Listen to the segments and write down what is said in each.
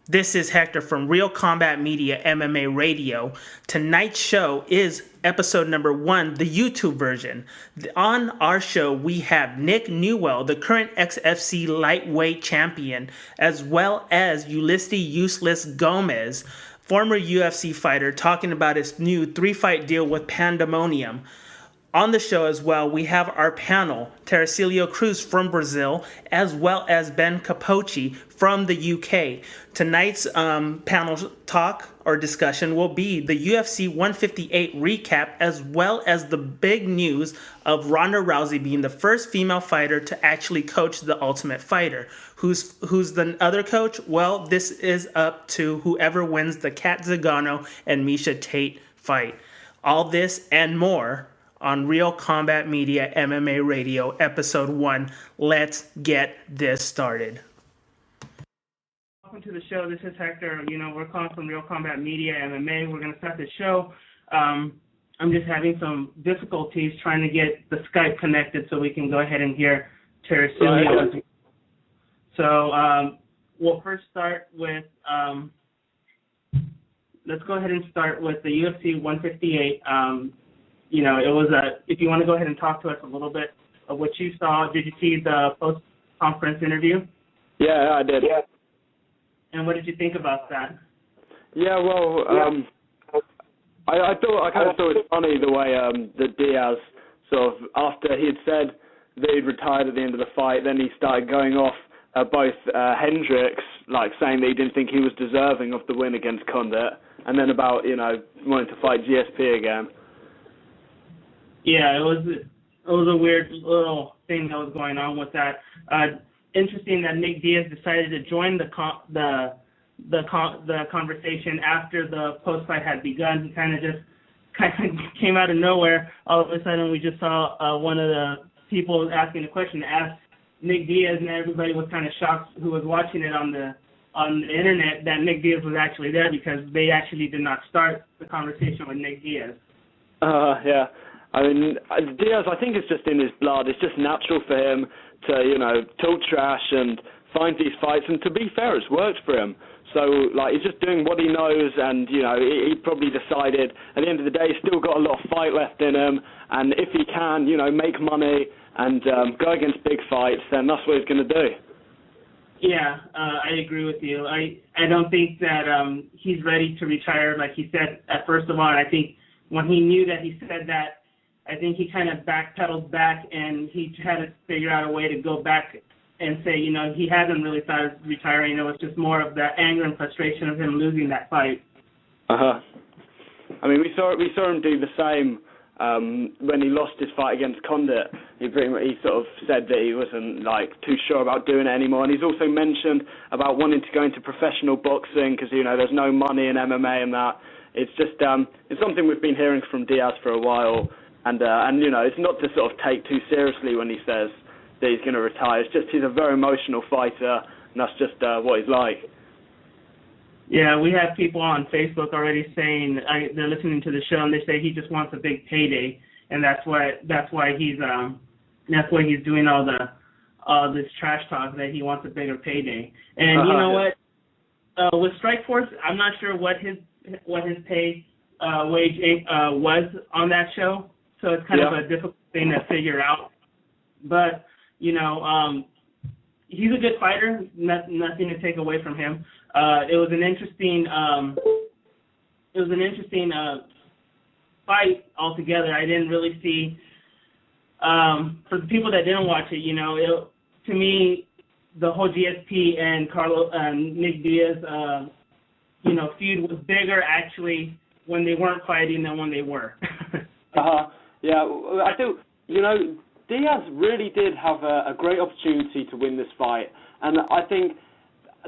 This is Hector from Real Combat Media MMA Radio. Tonight's show is episode number 1, the YouTube version. On our show, we have Nick Newell, the current XFC lightweight champion, as well as Ulysses Useless Gomez, former UFC fighter, talking about his new 3-fight deal with Pandemonium. On the show as well, we have our panel, Tercilio Cruz from Brazil, as well as Ben Capocci from the UK. Tonight's panel talk or discussion will be the UFC 158 recap, as well as the big news of Ronda Rousey being the first female fighter to actually coach The Ultimate Fighter. Who's the other coach? Well, this is up to whoever wins the Kat Zingano and Miesha Tate fight. All this and more on Real Combat Media MMA Radio, Episode 1. Let's get this started. Welcome to the show. This is Hector. We're calling from Real Combat Media MMA. We're going to start the show. I'm just having some difficulties trying to get the Skype connected so we can go ahead and hear Tercilio. So we'll first start with, let's go ahead and start with the UFC 158. It was if you want to go ahead and talk to us a little bit of what you saw. Did you see the post-conference interview? Yeah, I did. Yeah. And what did you think about that? Yeah, well, I kind of thought it was funny the way that Diaz sort of, after he had said that he'd retired at the end of the fight, then he started going off both Hendricks, like saying that he didn't think he was deserving of the win against Condit, and then about, wanting to fight GSP again. Yeah, it was a weird little thing that was going on with that. Interesting that Nick Diaz decided to join the conversation after the post fight had begun. He kind of came out of nowhere. All of a sudden, we just saw one of the people asking a question ask Nick Diaz, and everybody was kind of shocked who was watching it on the internet that Nick Diaz was actually there, because they actually did not start the conversation with Nick Diaz. Yeah. I mean, Diaz, I think it's just in his blood. It's just natural for him to, talk trash and find these fights. And to be fair, it's worked for him. So, he's just doing what he knows. And, he probably decided at the end of the day, he's still got a lot of fight left in him. And if he can, make money and go against big fights, then that's what he's going to do. Yeah, I agree with you. I don't think that he's ready to retire, like he said at first of all. And I think when he knew that he said that, I think he kind of backpedaled back, and he had to figure out a way to go back and say, he hasn't really thought of retiring. It was just more of the anger and frustration of him losing that fight. I mean, we saw him do the same when he lost his fight against Condit. He sort of said that he wasn't too sure about doing it anymore, and he's also mentioned about wanting to go into professional boxing because there's no money in MMA and that. It's just it's something we've been hearing from Diaz for a while. And it's not to sort of take too seriously when he says that he's going to retire. It's just he's a very emotional fighter, and that's just what he's like. Yeah, we have people on Facebook already saying they're listening to the show, and they say he just wants a big payday, and that's why he's doing all this trash talk, that he wants a bigger payday. And you know what? With Strikeforce, I'm not sure what his pay wage was on that show. So it's kind of a difficult thing to figure out. But, he's a good fighter, nothing to take away from him. It was an interesting fight altogether. I didn't really see, for the people that didn't watch it, to me, the whole GSP and Nick Diaz, feud was bigger actually when they weren't fighting than when they were. Yeah, I think, Diaz really did have a great opportunity to win this fight. And I think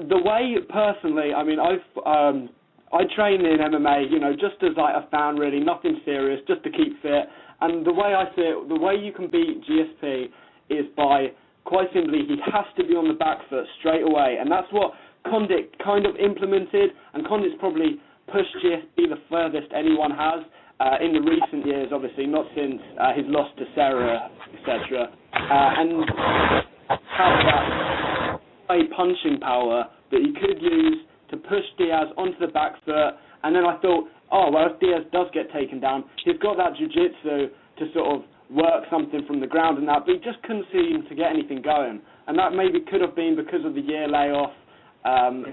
the way, personally, I mean, I train in MMA, just as a fan, really, nothing serious, just to keep fit. And the way I see it, the way you can beat GSP is by, quite simply, he has to be on the back foot straight away. And that's what Condit kind of implemented, and Condit's probably pushed GSP the furthest anyone has. In the recent years, obviously, not since his loss to Sarah, etc. And have that high punching power that he could use to push Diaz onto the back foot, and then I thought, oh, well, if Diaz does get taken down, he's got that jiu-jitsu to sort of work something from the ground and that, but he just couldn't seem to get anything going. And that maybe could have been because of the year layoff,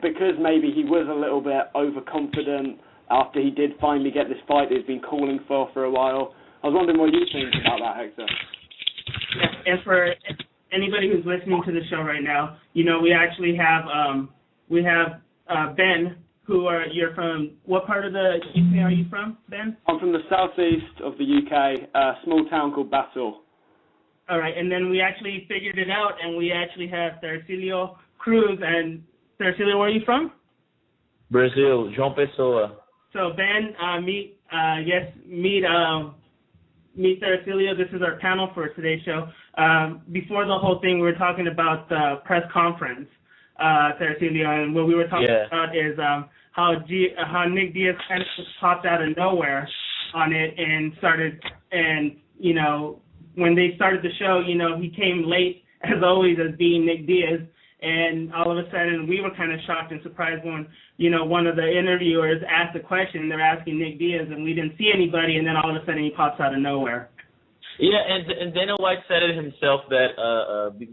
because maybe he was a little bit overconfident after he did finally get this fight that he's been calling for a while. I was wondering what you think about that, Hector. And for anybody who's listening to the show right now, you know, we actually have Ben, you're from, what part of the UK are you from, Ben? I'm from the southeast of the UK, a small town called Basel. All right, and then we actually figured it out, and we actually have Thersilio Cruz. And Thersilio, where are you from? Brazil, João Pessoa. So Ben, meet Thersilio. This is our panel for today's show. Before the whole thing, we were talking about the press conference, Thersilio, and what we were talking about is how Nick Diaz kind of just popped out of nowhere on it and started, and you know, when they started the show, you know, he came late as always as being Nick Diaz, and all of a sudden we were kind of shocked and surprised when, you know, one of the interviewers asked a question. They're asking Nick Diaz, and we didn't see anybody, and then all of a sudden he pops out of nowhere. Yeah, and Dana White said it himself that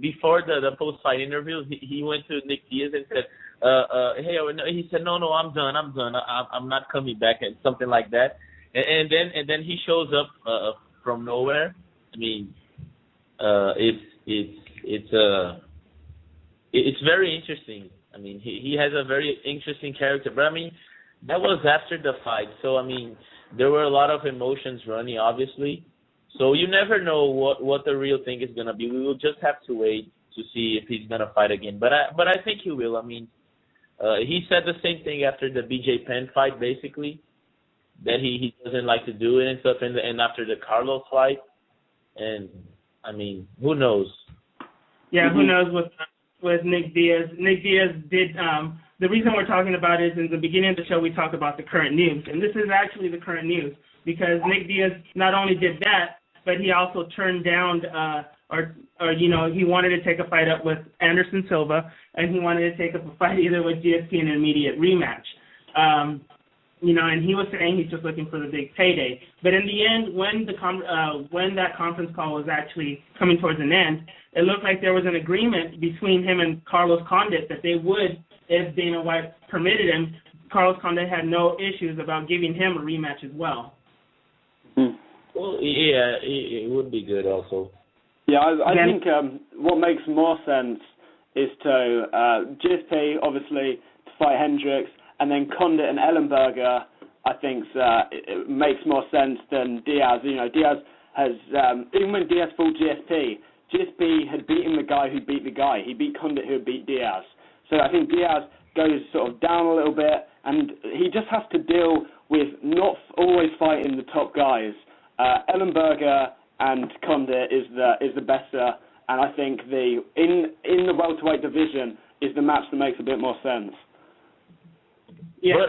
before the post-fight interview, he went to Nick Diaz and said, "Hey," he said, "No, I'm done. I'm not coming back," and something like that. And then he shows up from nowhere. I mean, it's very interesting. I mean, he has a very interesting character. But I mean, that was after the fight, so I mean, there were a lot of emotions running, obviously. So you never know what the real thing is gonna be. We will just have to wait to see if he's gonna fight again. But I think he will. I mean, he said the same thing after the BJ Penn fight, basically, that he doesn't like to do it and stuff, and after the Carlos fight. And I mean, who knows? Yeah, who knows with Nick Diaz. Nick Diaz did. The reason we're talking about it is in the beginning of the show we talked about the current news, and this is actually the current news because Nick Diaz not only did that, but he also turned down, or you know, he wanted to take a fight up with Anderson Silva, and he wanted to take up a fight either with GSP in an immediate rematch. You know, and he was saying he's just looking for the big payday. But in the end, when that conference call was actually coming towards an end, it looked like there was an agreement between him and Carlos Condit that they would, if Dana White permitted him, Carlos Condit had no issues about giving him a rematch as well. Well, yeah, it would be good also. Yeah, I think what makes more sense is to GSP, obviously, to fight Hendricks, and then Condit and Ellenberger, I think it makes more sense than Diaz. You know, Diaz has, even when Diaz fought GSP had beaten the guy who beat the guy. He beat Condit who beat Diaz. So I think Diaz goes sort of down a little bit, and he just has to deal with not always fighting the top guys. Ellenberger and Condit is the better, and I think in the welterweight division is the match that makes a bit more sense. Yeah.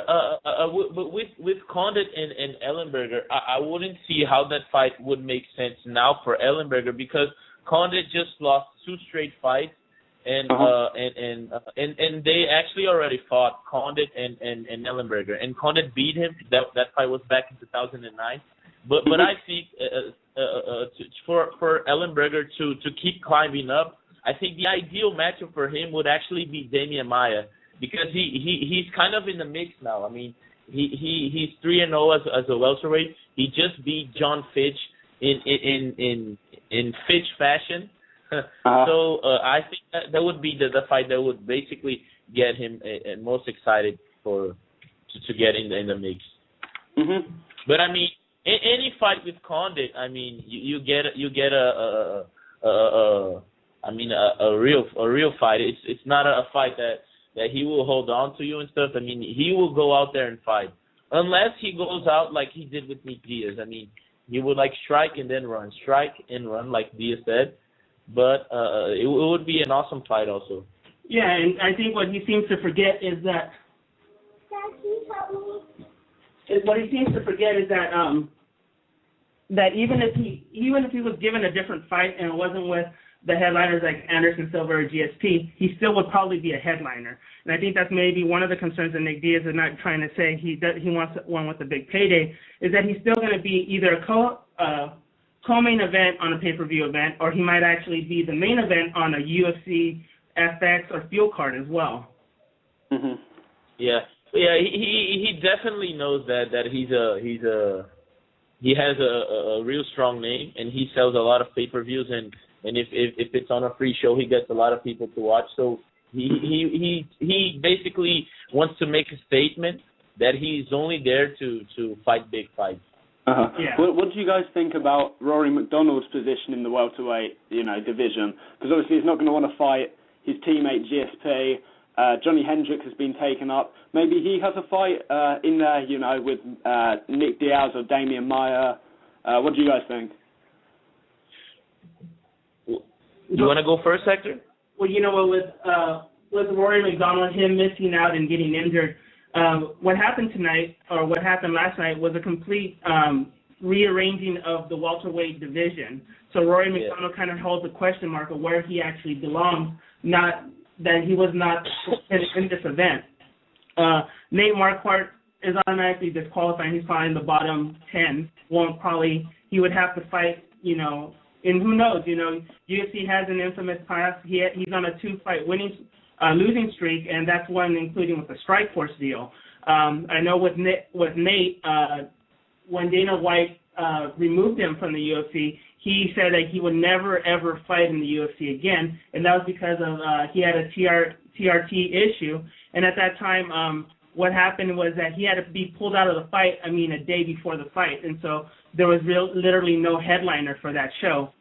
But with Condit and Ellenberger, I wouldn't see how that fight would make sense now for Ellenberger because Condit just lost 2 straight fights, and they actually already fought Condit and Ellenberger, and Condit beat him. That fight was back in 2009. But I think for Ellenberger to keep climbing up, I think the ideal matchup for him would actually be Damian Maia. Because he's kind of in the mix now. I mean, he's 3-0 as a welterweight. He just beat John Fitch in Fitch fashion. So I think that would be the fight that would basically get him most excited to get in the mix. Mm-hmm. But I mean, any fight with Condit, I mean, you get a real fight. It's not a fight that he will hold on to you and stuff. I mean, he will go out there and fight. Unless he goes out like he did with Nick Diaz. I mean, he would like strike and then run, like Diaz said. But it would be an awesome fight also. Yeah, and I think what he seems to forget is that that even if he was given a different fight and it wasn't with the headliners like Anderson Silva or GSP, he still would probably be a headliner. And I think that's maybe one of the concerns that Nick Diaz is not trying to say he wants one with a big payday, is that he's still going to be either a co-main event on a pay-per-view event, or he might actually be the main event on a UFC, FX, or Fuel card as well. Mhm. Yeah. He definitely knows that he has a real strong name, and he sells a lot of pay-per-views, and if it's on a free show, he gets a lot of people to watch. So he basically wants to make a statement that he's only there to fight big fights. Uh-huh. Yeah. What do you guys think about Rory McDonald's position in the welterweight, division? Because obviously he's not going to want to fight his teammate GSP. Johnny Hendricks has been taken up. Maybe he has a fight in there, with Nick Diaz or Damian Maia. What do you guys think? You want to go first, Hector? Well, with Rory McDonald, him missing out and getting injured, what happened tonight, or what happened last night, was a complete rearranging of the welterweight division. So Rory McDonald kind of holds a question mark of where he actually belongs, not that he was not in this event. Nate Marquardt is automatically disqualified. He's probably in the bottom 10. He would have to fight, and who knows, UFC has an infamous past. He's on a 2-fight losing streak, and that's one including with the Strikeforce deal. I know with Nate, when Dana White removed him from the UFC, he said that he would never, ever fight in the UFC again, and that was because of he had a TRT issue. And at that time, what happened was that he had to be pulled out of the fight, a day before the fight. And so there was literally no headliner for that show.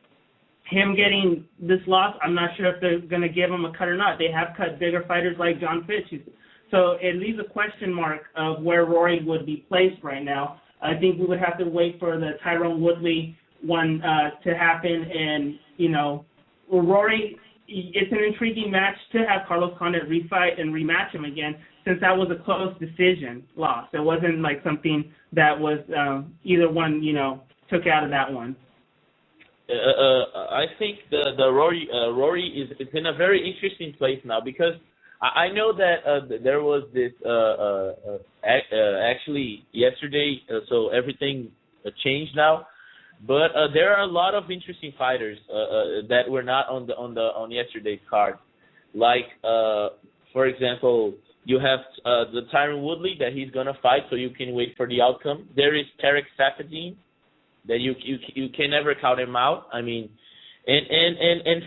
Him getting this loss, I'm not sure if they're going to give him a cut or not. They have cut bigger fighters like John Fitch. So it leaves a question mark of where Rory would be placed right now. I think we would have to wait for the Tyrone Woodley one to happen. And, Rory, it's an intriguing match to have Carlos Condit refight and rematch him again, since that was a close decision loss. It wasn't like something that was either one, took out of that one. I think the Rory is in a very interesting place now, because I know that there was this actually yesterday, so everything changed now. But there are a lot of interesting fighters that were not on yesterday's card. Like, for example, you have the Tyron Woodley that he's gonna fight, so you can wait for the outcome. There is Tarek Saffiedine that you can never count him out. And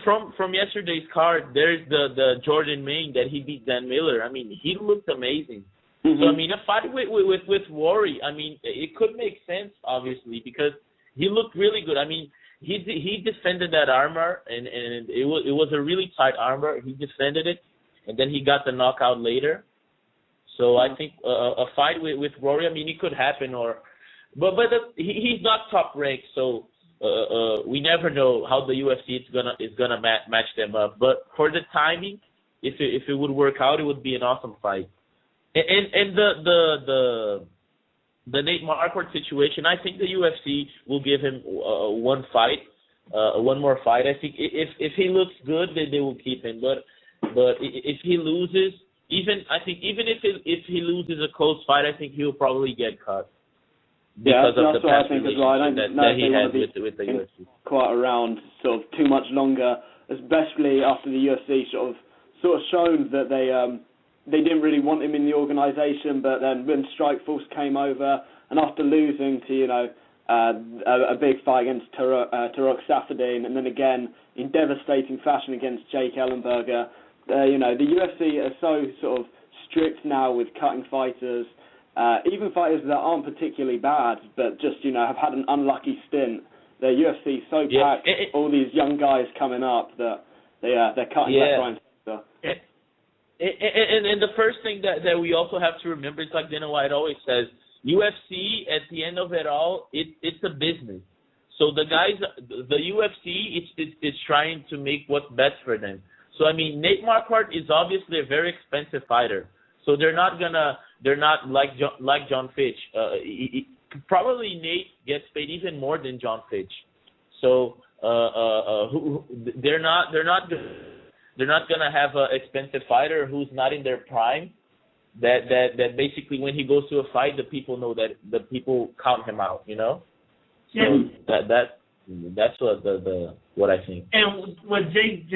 from yesterday's card, there's the Jordan Main that he beat Dan Miller. He looked amazing. Mm-hmm. So a fight with Rory, it could make sense, obviously, because he looked really good. He defended that armbar, and it was a really tight armbar. He defended it, and then he got the knockout later. So I think a fight with Rory, it could happen, but he's not top ranked, so we never know how the UFC is gonna match them up. But for the timing, if it would work out, it would be an awesome fight. And the Nate Marquardt situation, I think the UFC will give him one more fight. I think if he looks good, they will keep him. But if he loses, even if he loses a close fight, I think he'll probably get cut. Because of the past relationship that he has with the UFC. Quite around sort of too much longer, especially after the UFC sort of shown that they didn't really want him in the organisation, but then when Strikeforce came over, and after losing to a big fight against Tarek Saffiedine, and then again in devastating fashion against Jake Ellenberger, the UFC are so sort of strict now with cutting fighters. Even fighters that aren't particularly bad, but just, have had an unlucky stint. The UFC is so packed, all these young guys coming up that they're cutting left, right, and center. And the first thing that we also have to remember is, like Dana White always says, UFC, at the end of it all, it's a business. So the guys, the UFC, it's trying to make what's best for them. So, Nate Marquardt is obviously a very expensive fighter. So they're not like John Fitch. Probably Nate gets paid even more than John Fitch. So they're not gonna have an expensive fighter who's not in their prime. That basically when he goes to a fight, the people know that the people count him out. You know. So Yeah. That's what I think. And with Jake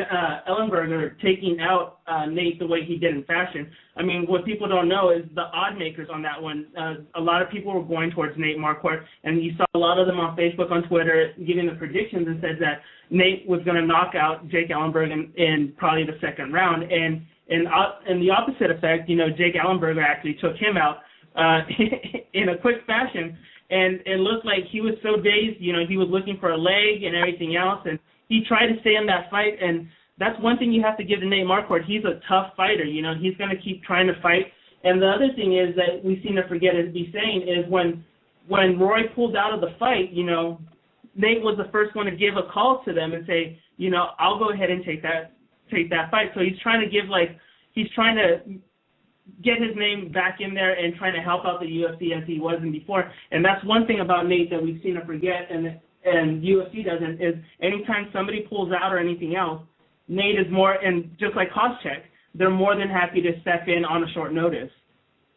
Ellenberger taking out Nate the way he did in fashion, I mean, what people don't know is the odd makers on that one. A lot of people were going towards Nate Marquardt, and you saw a lot of them on Facebook, on Twitter, giving the predictions and said that Nate was going to knock out Jake Ellenberger in probably the second round. And the opposite effect, Jake Ellenberger actually took him out in a quick fashion. And it looked like he was so dazed, he was looking for a leg and everything else, and he tried to stay in that fight, and that's one thing you have to give to Nate Marquardt. He's a tough fighter, he's going to keep trying to fight. And the other thing is that we seem to forget to be saying is when Roy pulled out of the fight, Nate was the first one to give a call to them and say, I'll go ahead and take that fight. So he's trying to get his name back in there and trying to help out the UFC as he wasn't before. And that's one thing about Nate that we seem to forget, and UFC doesn't, is anytime somebody pulls out or anything else, Nate is more, and just like Koscheck, they're more than happy to step in on a short notice.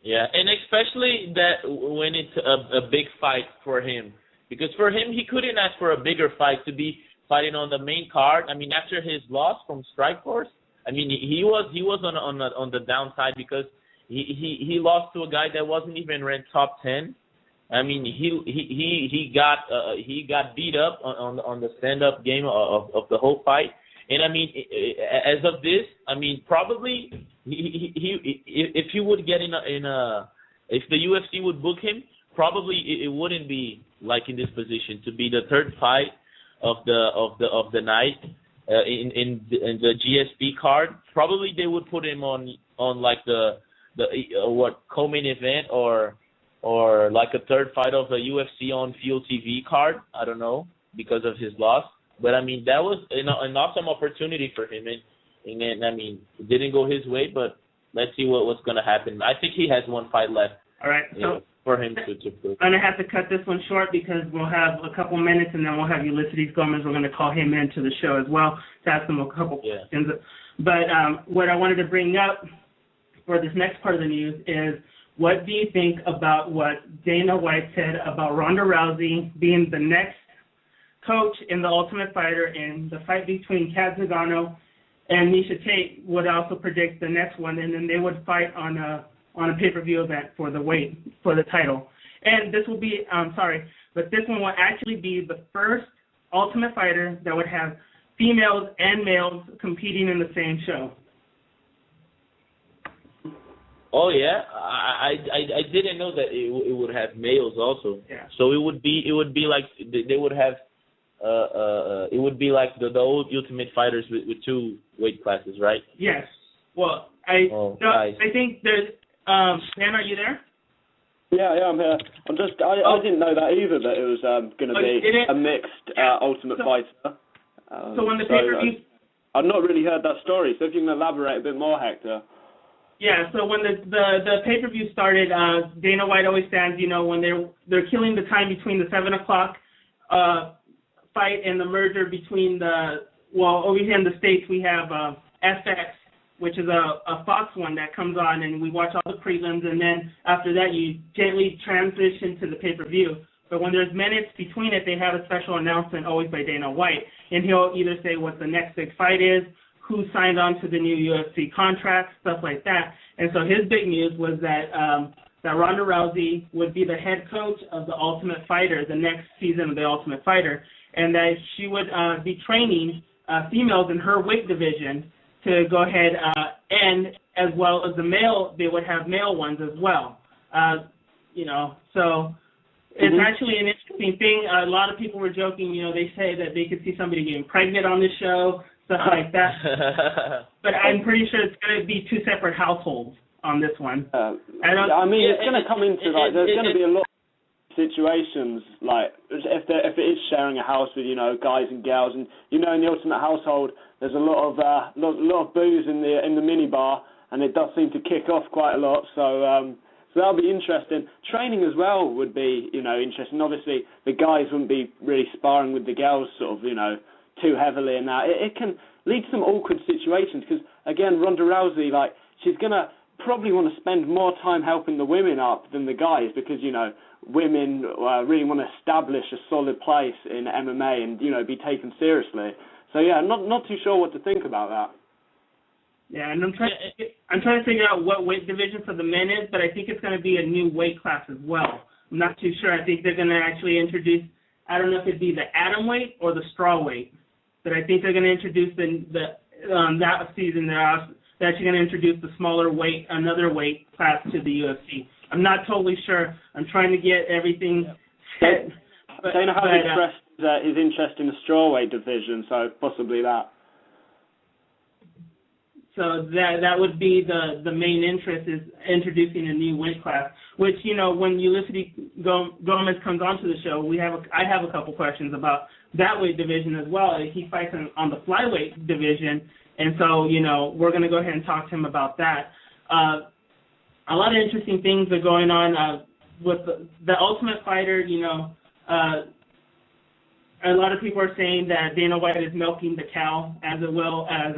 Yeah, and especially that when it's a big fight for him. Because for him, he couldn't ask for a bigger fight to be fighting on the main card. I mean, after his loss from Strikeforce, I mean, he was on the downside because he lost to a guy that wasn't even ranked top 10. I mean, he got beat up on the stand-up game of the whole fight. And I mean, as of this, I mean, probably if he would get if the UFC would book him, probably it wouldn't be like in this position to be the third fight of the night in the GSP card. Probably they would put him on like the co-main event or like a third fight of the UFC on Field TV card. I don't know, because of his loss. But I mean, that was an awesome opportunity for him, and I mean, it didn't go his way. But let's see what's going to happen. I think he has one fight left. All right, so for him to prove. I'm gonna have to cut this one short because we'll have a couple minutes, and then we'll have Ulysses Gomez. We're gonna call him into the show as well to ask him a couple questions. But what I wanted to bring up for this next part of the news is, what do you think about what Dana White said about Ronda Rousey being the next coach in The Ultimate Fighter, and the fight between Kat Zingano and Miesha Tate would also predict the next one, and then they would fight on a pay-per-view event for the title. And this will be, but this one will actually be the first Ultimate Fighter that would have females and males competing in the same show. Oh yeah, I didn't know that it would have males also. Yeah. So it would be like they would have it would be like the old Ultimate Fighters with two weight classes, right? Yes. Well, I think there's Dan, are you there? Yeah, I'm here. I didn't know that either, that it was going to be a mixed Ultimate Fighter. So when the pay-per-view... I've not really heard that story, so if you can elaborate a bit more, Hector. Yeah, so when the pay-per-view started, Dana White always stands, when they're killing the time between the 7 o'clock fight and the merger between over here in the States we have FX, which is a Fox one that comes on, and we watch all the prelims, and then after that you gently transition to the pay-per-view. But when there's minutes between it, they have a special announcement always by Dana White, and he'll either say what the next big fight is, who signed on to the new UFC contract, stuff like that. And so his big news was that Ronda Rousey would be the head coach of the Ultimate Fighter, the next season of the Ultimate Fighter, and that she would be training females in her weight division to go ahead and as well as the male, they would have male ones as well. So it's actually an interesting thing. A lot of people were joking, they say that they could see somebody getting pregnant on this show, stuff like that. But I'm pretty sure it's going to be two separate households on this one. It's going to come into, there's going to be a lot of situations, like, if it is sharing a house with, guys and girls, and, in the Ultimate household, there's a lot of booze in the minibar, and it does seem to kick off quite a lot, so that'll be interesting. Training as well would be, interesting. Obviously, the guys wouldn't be really sparring with the girls, sort of, too heavily in that. It can lead to some awkward situations because, again, Ronda Rousey, like, she's going to probably want to spend more time helping the women up than the guys because, you know, women really want to establish a solid place in MMA and, you know, be taken seriously. So, yeah, not too sure what to think about that. Yeah, and I'm trying to figure out what weight division for the men is, but I think it's going to be a new weight class as well. I'm not too sure. I think they're going to actually introduce, I don't know if it'd be the atom weight or the straw weight, but I think they're going to introduce that season. They're actually going to introduce the smaller weight, another weight class to the UFC. I'm not totally sure. I'm trying to get everything set. Dana has expressed his interest in the strawweight division, so possibly that. So that would be the main interest, is introducing a new weight class. Which, you know, when Ulysses Gomez comes onto the show, I have a couple questions about that weight division as well. He fights on the flyweight division, and so, you know, we're going to go ahead and talk to him about that. A lot of interesting things are going on with the Ultimate Fighter. You know, a lot of people are saying that Dana White is milking the cow, as it will, as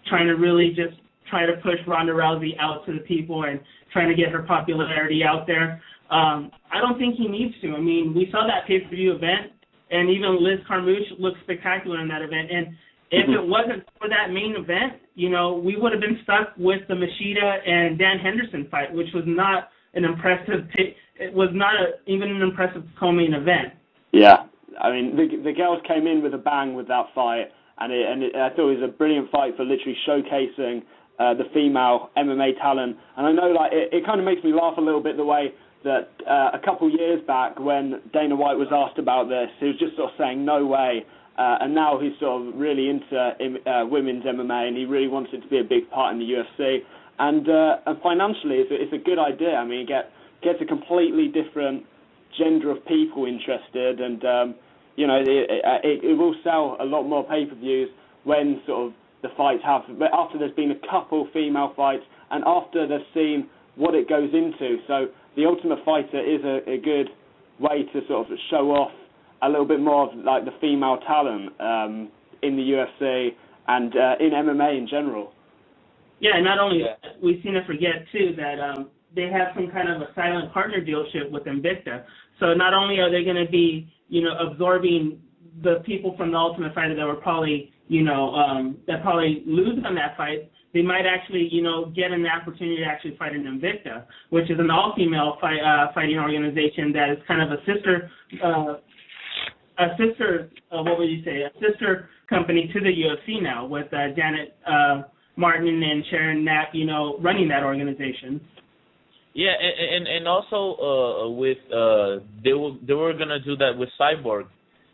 trying to really just try to push Ronda Rousey out to the people and trying to get her popularity out there. I don't think he needs to. I mean, we saw that pay-per-view event, and even Liz Carmouche looked spectacular in that event. And if it wasn't for that main event, you know, we would have been stuck with the Machida and Dan Henderson fight, which was not an impressive it was not even an impressive co-main event. Yeah, I mean, the girls came in with a bang with that fight, and I thought it was a brilliant fight for literally showcasing the female MMA talent. And I know, like, it kind of makes me laugh a little bit the way that a couple years back when Dana White was asked about this, he was just sort of saying, no way. And now he's sort of really into women's MMA, and he really wants it to be a big part in the UFC. And financially, it's a good idea. I mean, it gets a completely different gender of people interested, and you know, it will sell a lot more pay-per-views when sort of the fights have, but after there's been a couple female fights and after they've seen what it goes into. So the Ultimate Fighter is a good way to sort of show off a little bit more of, like, the female talent in the UFC and in MMA in general. Yeah, and not only that, we seem to forget, too, that they have some kind of a silent partner dealship with Invicta. So not only are they going to be, you know, absorbing the people from the Ultimate Fighter that were probably, you know, that probably lose on that fight, they might actually, you know, get an opportunity to actually fight in Invicta, which is an all-female fighting organization that is kind of a sister company to the UFC now, with Janet Martin and Sharon Knapp, you know, running that organization. Yeah, and also with they were gonna do that with Cyborg,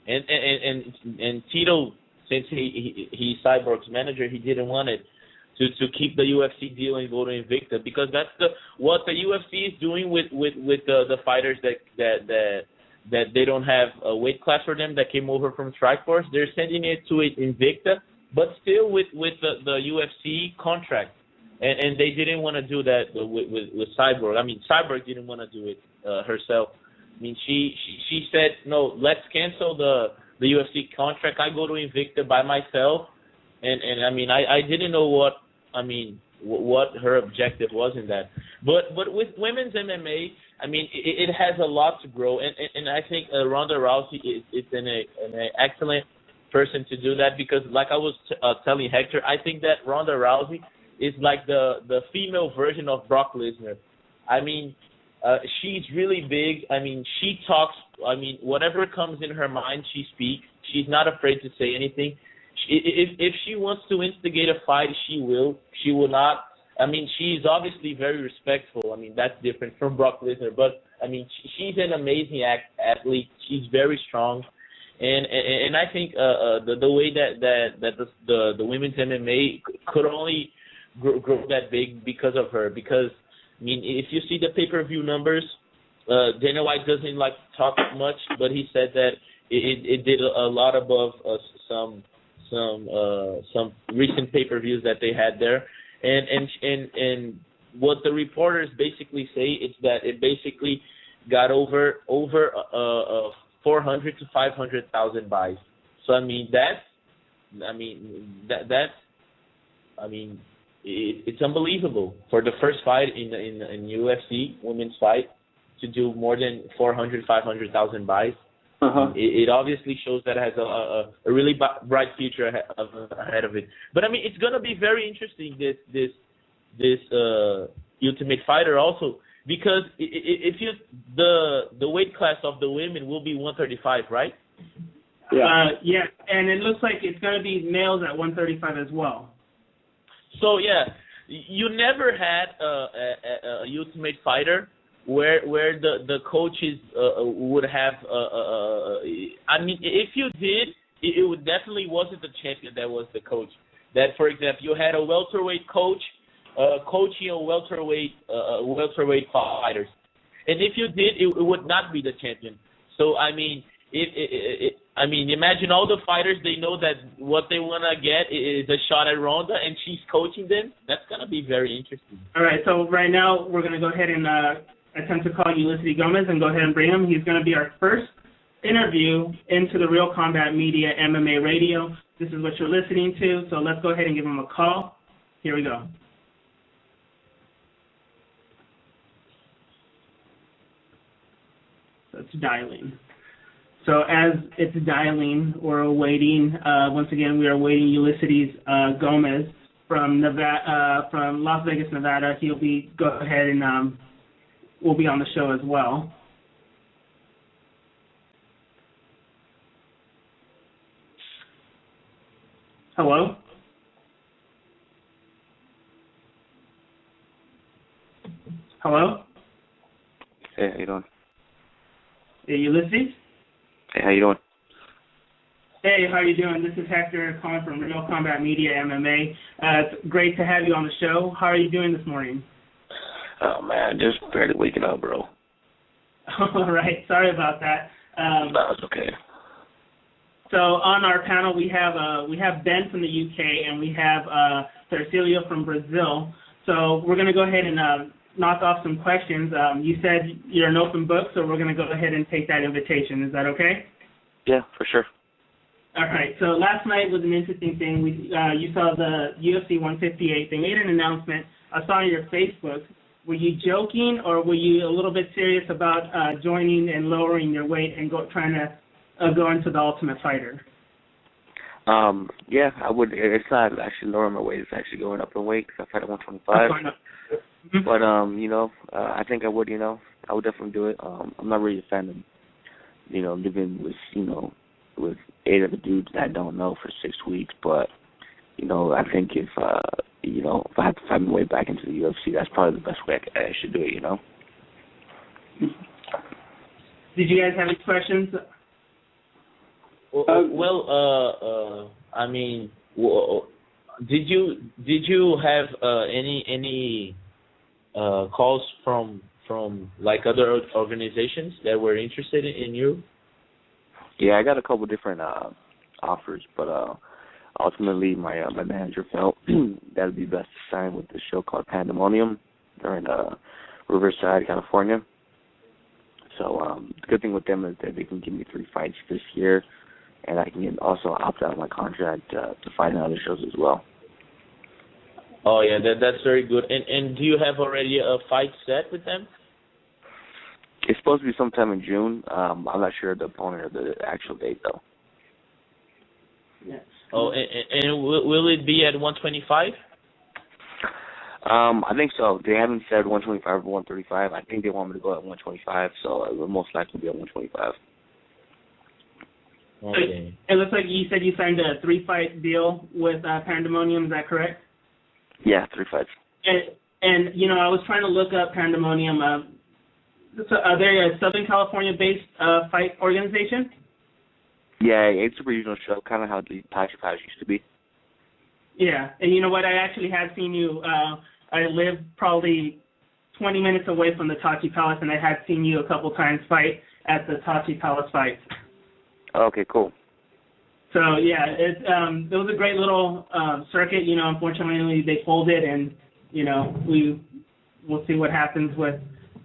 and Tito, since he's Cyborg's manager, he didn't want it to keep the UFC deal and go to Invicta, because that's what the UFC is doing with the fighters that they don't have a weight class for them that came over from Strikeforce. They're sending it to Invicta, but still with the UFC contract. And they didn't want to do that with Cyborg. I mean, Cyborg didn't want to do it herself. I mean, she said, no, let's cancel the UFC contract. I go to Invicta by myself. And I mean, I didn't know what her objective was in that. But with women's MMA, I mean, it has a lot to grow. And I think Ronda Rousey is an excellent person to do that, because, like I was telling Hector, I think that Ronda Rousey is like the female version of Brock Lesnar. I mean, she's really big. I mean, she talks. I mean, whatever comes in her mind, she speaks. She's not afraid to say anything. If she wants to instigate a fight, she will. She will not. I mean, she's obviously very respectful. I mean, that's different from Brock Lesnar. But, I mean, she's an amazing athlete. She's very strong. And I think the way that the women's MMA could only grow that big because of her. Because, I mean, if you see the pay-per-view numbers, Dana White doesn't like to talk much, but he said that it did a lot above some recent pay-per-views that they had there. And what the reporters basically say is that it basically got over 400 to 500,000 buys. So, I mean, I mean, it's unbelievable for the first fight in UFC women's fight to do more than 400, 500,000 buys. Uh-huh. It obviously shows that it has a really bright future ahead of it. But I mean, it's gonna be very interesting this Ultimate Fighter also, because if you the weight class of the women will be 135, right? Yeah. Yeah, and it looks like it's going to be males at 135 as well. So yeah, you never had a Ultimate Fighter where the coaches would have. I mean, if you did, it would definitely wasn't the champion that was the coach. That, for example, you had a welterweight coach coaching a welterweight fighters, and if you did, it would not be the champion. So I mean, imagine all the fighters, they know that what they want to get is a shot at Ronda, and she's coaching them. That's going to be very interesting. All right, so right now we're going to go ahead and attempt to call Ulysses Gomez and go ahead and bring him. He's going to be our first interview into the Real Combat Media MMA Radio. This is what you're listening to, so let's go ahead and give him a call. Here we go. So it's dialing. So as it's dialing, we're awaiting, once again, we are awaiting Ulysses Gomez from Nevada, from Las Vegas, Nevada. He'll be, go ahead and will be on the show as well. Hello? Hello? Hey, how you doing? Hey, Ulysses? Hey, how you doing? Hey, how you doing? This is Hector calling from Real Combat Media MMA. It's great to have you on the show. How are you doing this morning? Oh man, just barely waking up, bro. All right, sorry about that. No, it's okay. So on our panel we have Ben from the UK and we have Cecilio from Brazil. So we're going to go ahead and knock off some questions. You said you're an open book, so we're going to go ahead and take that invitation. Is that okay? Yeah, for sure. All right. So last night was an interesting thing. You saw the UFC 158. They made an announcement. I saw on your Facebook. Were you joking, or were you a little bit serious about joining and lowering your weight and trying to go into the Ultimate Fighter? Yeah, I would. It's not actually lowering my weight. It's actually going up in weight because I fight at 125. Mm-hmm. But I think I would. I would definitely do it. I'm not really a fan of, living with with 8 other dudes that I don't know for 6 weeks. But I think if if I have to find my way back into the UFC, that's probably the best way I should do it. Did you guys have any questions? I mean, did you have any calls from like other organizations that were interested in you? Yeah, I got a couple different offers, but ultimately my manager felt that would be best to sign with this show called Pandemonium. They're in Riverside, California. So the good thing with them is that they can give me 3 fights this year, and I can also opt out of my contract to fight in other shows as well. Oh yeah, that's very good. And do you have already a fight set with them? It's supposed to be sometime in June. I'm not sure the opponent or the actual date though. Yes. Oh, and will it be at 125? I think so. They haven't said 125 or 135. I think they want me to go at 125, so it will most likely be at 125. Okay. It looks like you said you signed a 3-fight deal with Pandemonium. Is that correct? Yeah, 3 fights. And I was trying to look up Pandemonium. So are they a Southern California-based fight organization? Yeah, it's a regional show, kind of how the Tachi Palace used to be. Yeah, and you know what? I actually have seen you. I live probably 20 minutes away from the Tachi Palace, and I had seen you a couple times fight at the Tachi Palace fights. Okay, cool. So yeah, it was a great little circuit. Unfortunately they folded, and we'll see what happens with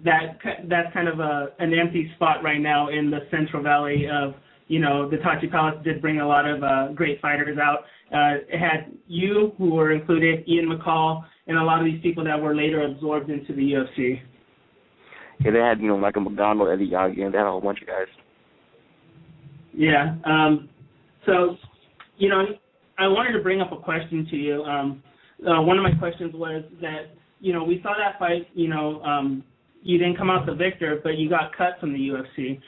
that. That's kind of an empty spot right now in the Central Valley of the Tachi Palace did bring a lot of great fighters out. It had you, who were included, Ian McCall, and a lot of these people that were later absorbed into the UFC. Yeah, they had, Michael McDonald, Eddie Yagi, and they had a whole bunch of guys. Yeah. So, I wanted to bring up a question to you. One of my questions was that, we saw that fight, you didn't come out the victor, but you got cut from the UFC.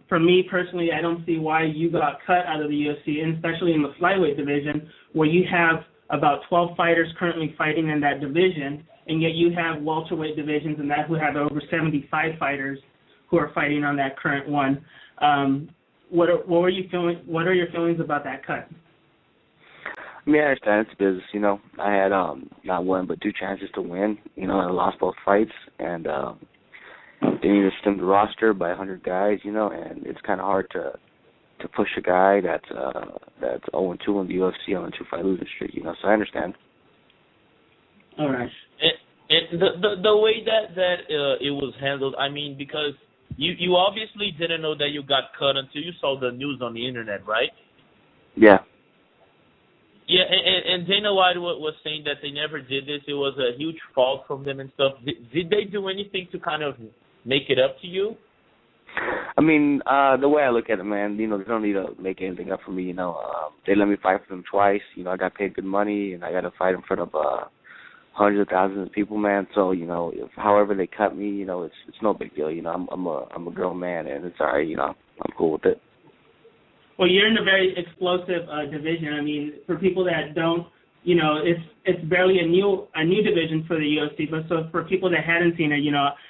For me personally, I don't see why you got cut out of the UFC, and especially in the flyweight division, where you have about 12 fighters currently fighting in that division, and yet you have welterweight divisions and that who have over 75 fighters who are fighting on that current one. What are your feelings about that cut? I mean, I understand it's business, I had not one but 2 chances to win, and I lost both fights, and they need to stem the roster by 100 guys, and it's kind of hard to push a guy that's 0-2 in the UFC on a 2-fight losing streak, so I understand. All right. And the way that it was handled, I mean, because you obviously didn't know that you got cut until you saw the news on the internet, right? Yeah. Yeah, and Dana White was saying that they never did this. It was a huge fault from them and stuff. Did they do anything to kind of make it up to you? I mean, the way I look at it, man, they don't need to make anything up for me, They let me fight for them twice. I got paid good money, and I got to fight in front of hundreds of thousands of people, man. So, if however they cut me, it's no big deal. I'm a grown man, and it's all right. I'm cool with it. Well, you're in a very explosive division. I mean, for people that don't, it's barely a new division for the UFC. But so for people that hadn't seen it,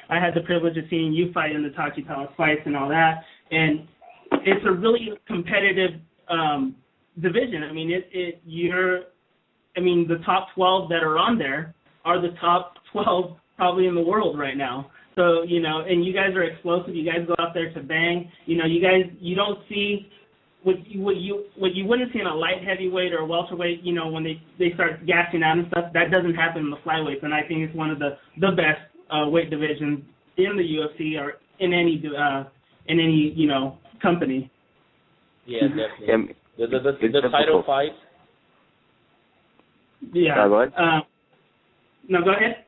I had the privilege of seeing you fight in the Tachi Palace fights and all that, and it's a really competitive division. I mean, the top 12 that are on there are the top 12 probably in the world right now. So, and you guys are explosive. You guys go out there to bang. You don't see what you wouldn't see in a light heavyweight or a welterweight, when they start gassing out and stuff. That doesn't happen in the flyweights, and I think it's one of the best weight divisions in the UFC or in any company. Yeah, definitely. The title fight. Yeah. No, go ahead.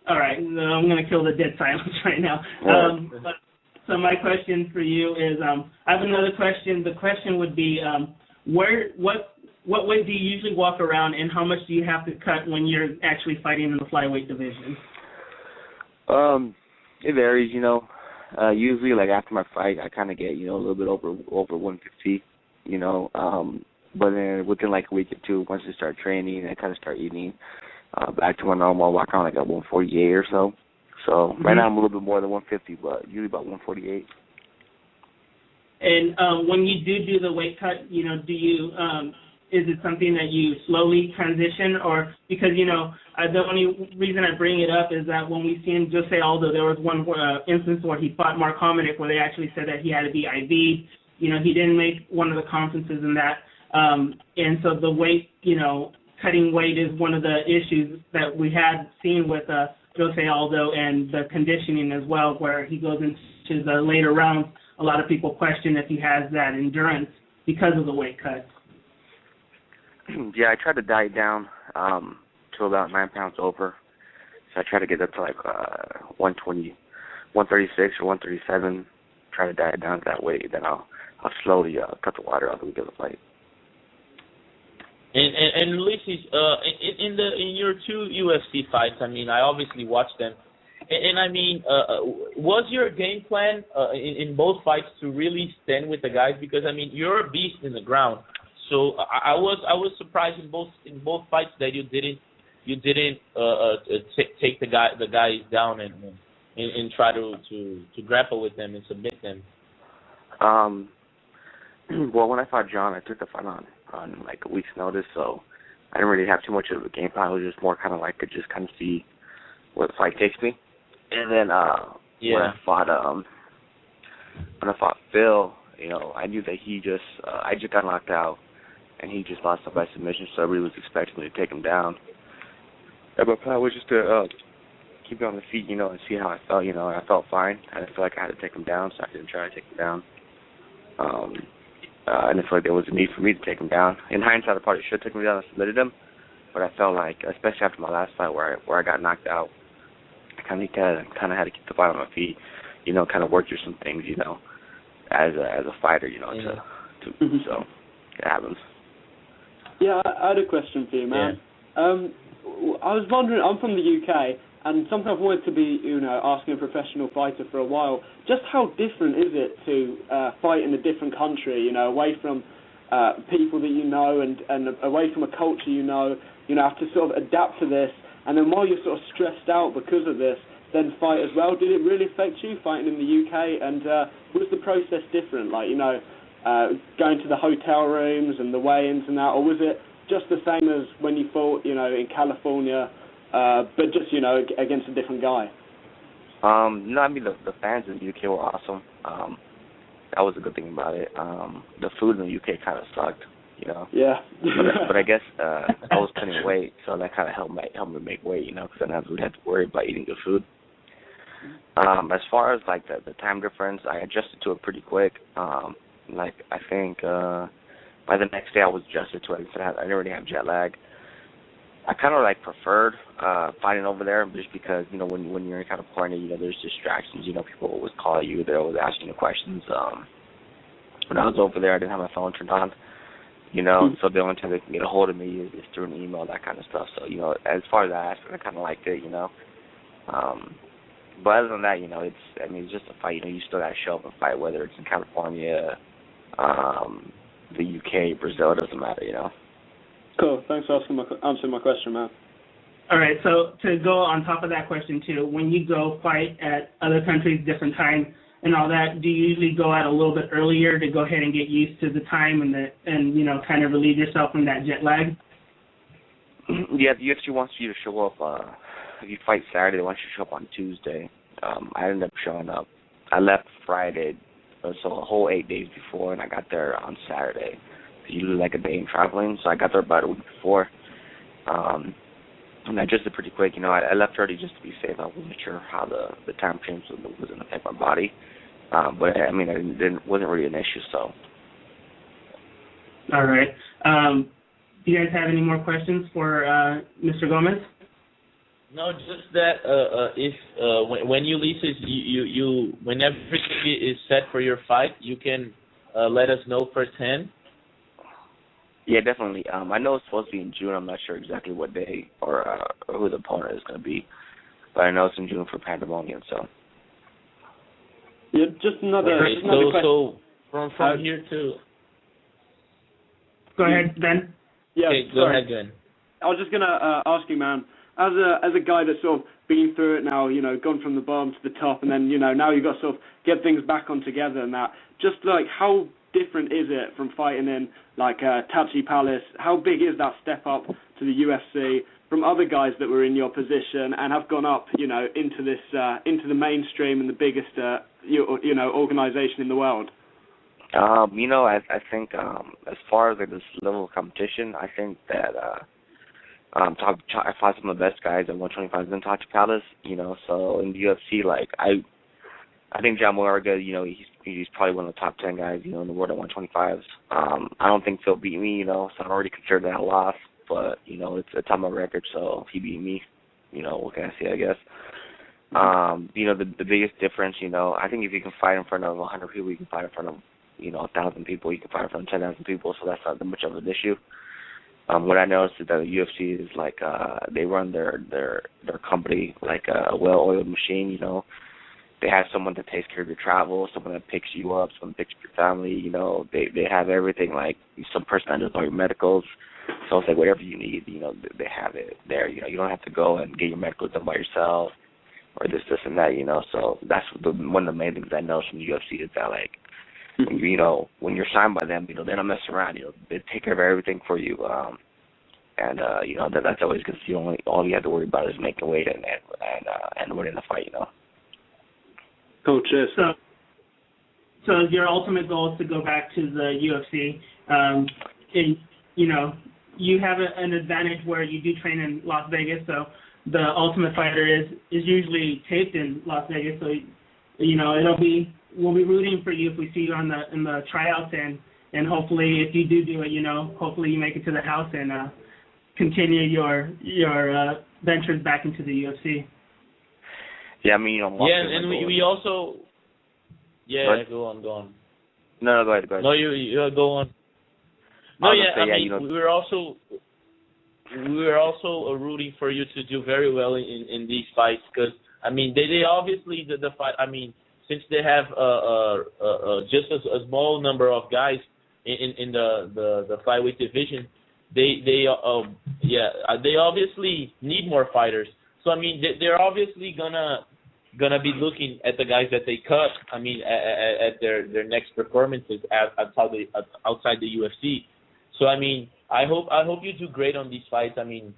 All right. No, I'm going to kill the dead silence right now. So my question for you is, I have another question. The question would be, what weight do you usually walk around, and how much do you have to cut when you're actually fighting in the flyweight division? It varies, Usually, like after my fight, I kind of get, a little bit over 150, But then within like a week or two, once I start training, I kind of start eating back to my normal. I walk around like at 148 or so. So right now I'm a little bit more than 150, but usually about 148. And when you do the weight cut, do you is it something that you slowly transition, or because the only reason I bring it up is that when we seen Jose Aldo, there was one instance where he fought Mark Hominick where they actually said that he had to be IV'd. He didn't make one of the conferences in that, and so the weight, cutting weight is one of the issues that we had seen with Jose Aldo, and the conditioning as well, where he goes into the later rounds. A lot of people question if he has that endurance because of the weight cut. Yeah, I tried to diet down to about 9 pounds over. So I try to get up to like 120, 136 or 137. Try to diet down to that weight. Then I'll slowly cut the water out the week of the fight. And Ulysses, in your 2 UFC fights, I mean, I obviously watched them, and I mean, was your game plan in both fights to really stand with the guys? Because I mean, you're a beast in the ground, so I was surprised in both fights that you didn't take the guys down and try to grapple with them and submit them. Well, when I fought John, I took the fight on like a week's notice, so I didn't really have too much of a game plan. It was just more kind of like to just kind of see where the fight takes me. And then when I fought Phil, I knew that I just got knocked out, and he just lost by submission, so everybody was expecting me to take him down. And my plan was just to keep me on the feet, you know, and see how I felt, you know, and I felt fine. I didn't feel like I had to take him down, so I didn't try to take him down. I didn't feel like there was a need for me to take him down. In hindsight, I probably should have taken him down and submitted him, but I felt like, especially after my last fight where I got knocked out, I kind of had to keep the fight on my feet, you know, kind of work through some things, you know, as a fighter, you know, so it happens. Yeah, I had a question for you, man. Yeah. I was wondering, I'm from the UK, and something I've wanted to be, you know, asking a professional fighter for a while, just how different is it to fight in a different country, you know, away from people that you know and away from a culture you know, have to sort of adapt to this, and then while you're sort of stressed out because of this, then fight as well. Did it really affect you fighting in the UK, and was the process different, like, you know, going to the hotel rooms and the weigh-ins and that, or was it just the same as when you fought, you know, in California, but just, you know, against a different guy? No, I mean, the fans in the UK were awesome. That was a good thing about it. The food in the UK kind of sucked, you know. Yeah. but I guess I was cutting weight, so that kind of helped me make weight, you know, because I never really had to worry about eating good food. As far as, like, the time difference, I adjusted to it pretty quick. Like, I think by the next day I was adjusted to it. I didn't really have jet lag. I kind of, like, preferred fighting over there just because, you know, when you're in California, you know, there's distractions. You know, people always call you. They're always asking you questions. When I was over there, I didn't have my phone turned on, you know, so the only time they can get a hold of me is through an email, that kind of stuff. So, you know, as far as that aspect, I kind of liked it, you know. But other than that, you know, it's just a fight. You know, you still got to show up and fight, whether it's in California, the UK, Brazil, it doesn't matter, you know. Cool. Thanks for answering my question, man. All right, so to go on top of that question, too, when you go fight at other countries, different time and all that, do you usually go out a little bit earlier to go ahead and get used to the time and you know, kind of relieve yourself from that jet lag? Yeah, the UFC wants you to show up. If you fight Saturday, they want you to show up on Tuesday. I ended up showing up. I left Friday, so a whole 8 days before, and I got there on Saturday. Usually like a day in traveling, so I got there about a week before. And I just did pretty quick. You know, I left early just to be safe. I wasn't sure how the time change was going to affect my body. But, I mean, it wasn't really an issue, so. All right. Do you guys have any more questions for Mr. Gomez? No, just that if when you leave, you when everything is set for your fight, you can let us know firsthand. Yeah, definitely. I know it's supposed to be in June. I'm not sure exactly what day or who the opponent is going to be, but I know it's in June for Pandemonium. So. Yeah, just another question. So from here to. Go ahead, Ben. Yeah, okay, go ahead, Ben. I was just gonna ask you, man. As a guy that's sort of been through it now, you know, gone from the bottom to the top, and then, you know, now you've got to sort of get things back on together and that. Just, like, how different is it from fighting in, like, Tachi Palace? How big is that step up to the UFC from other guys that were in your position and have gone up, you know, into this, into the mainstream and the biggest, you know, organization in the world? You know, I think as far as, like, this level of competition, I think that I fought some of the best guys at 125 in Tachi Palace, you know, so in the UFC, like, I think John Moraga, you know, he's probably one of the top 10 guys, you know, in the world at 125s. I don't think Phil beat me, you know, so I already consider that a loss, but, you know, it's on my record, so if he beat me, you know, what can I say, I guess. You know, the biggest difference, you know, I think if you can fight in front of 100 people, you can fight in front of, you know, 1,000 people, you can fight in front of 10,000 people, so that's not that much of an issue. What I noticed is that the UFC is like they run their company like a well-oiled machine. You know, they have someone that takes care of your travel, someone that picks you up, someone that picks up your family. You know, they have everything, like some person that does all your medicals. So it's like whatever you need, you know, they have it there. You know, you don't have to go and get your medicals done by yourself or this and that. You know, so that's one of the main things I know from the UFC is that, like, you know, when you're signed by them, you know, they don't mess around. You know, they take care of everything for you. And you know, that's always because all you have to worry about is making weight and winning the fight. You know. Cool. Cheers. So your ultimate goal is to go back to the UFC. And, you know, you have an advantage where you do train in Las Vegas. So the Ultimate Fighter is usually taped in Las Vegas, so we'll be rooting for you if we see you in the tryouts, and hopefully if you do it, hopefully you make it to the house and continue your ventures back into the UFC. Yeah, I mean, and we also. Yeah, go on. No, go ahead. No, you go on. No, we're also rooting for you to do very well in these fights, because I mean they obviously the fight. I mean, since they have just a small number of guys in the flyweight division, they obviously need more fighters. So I mean they're obviously gonna be looking at the guys that they cut. I mean at their next performances outside the UFC. So I mean I hope you do great on these fights. I mean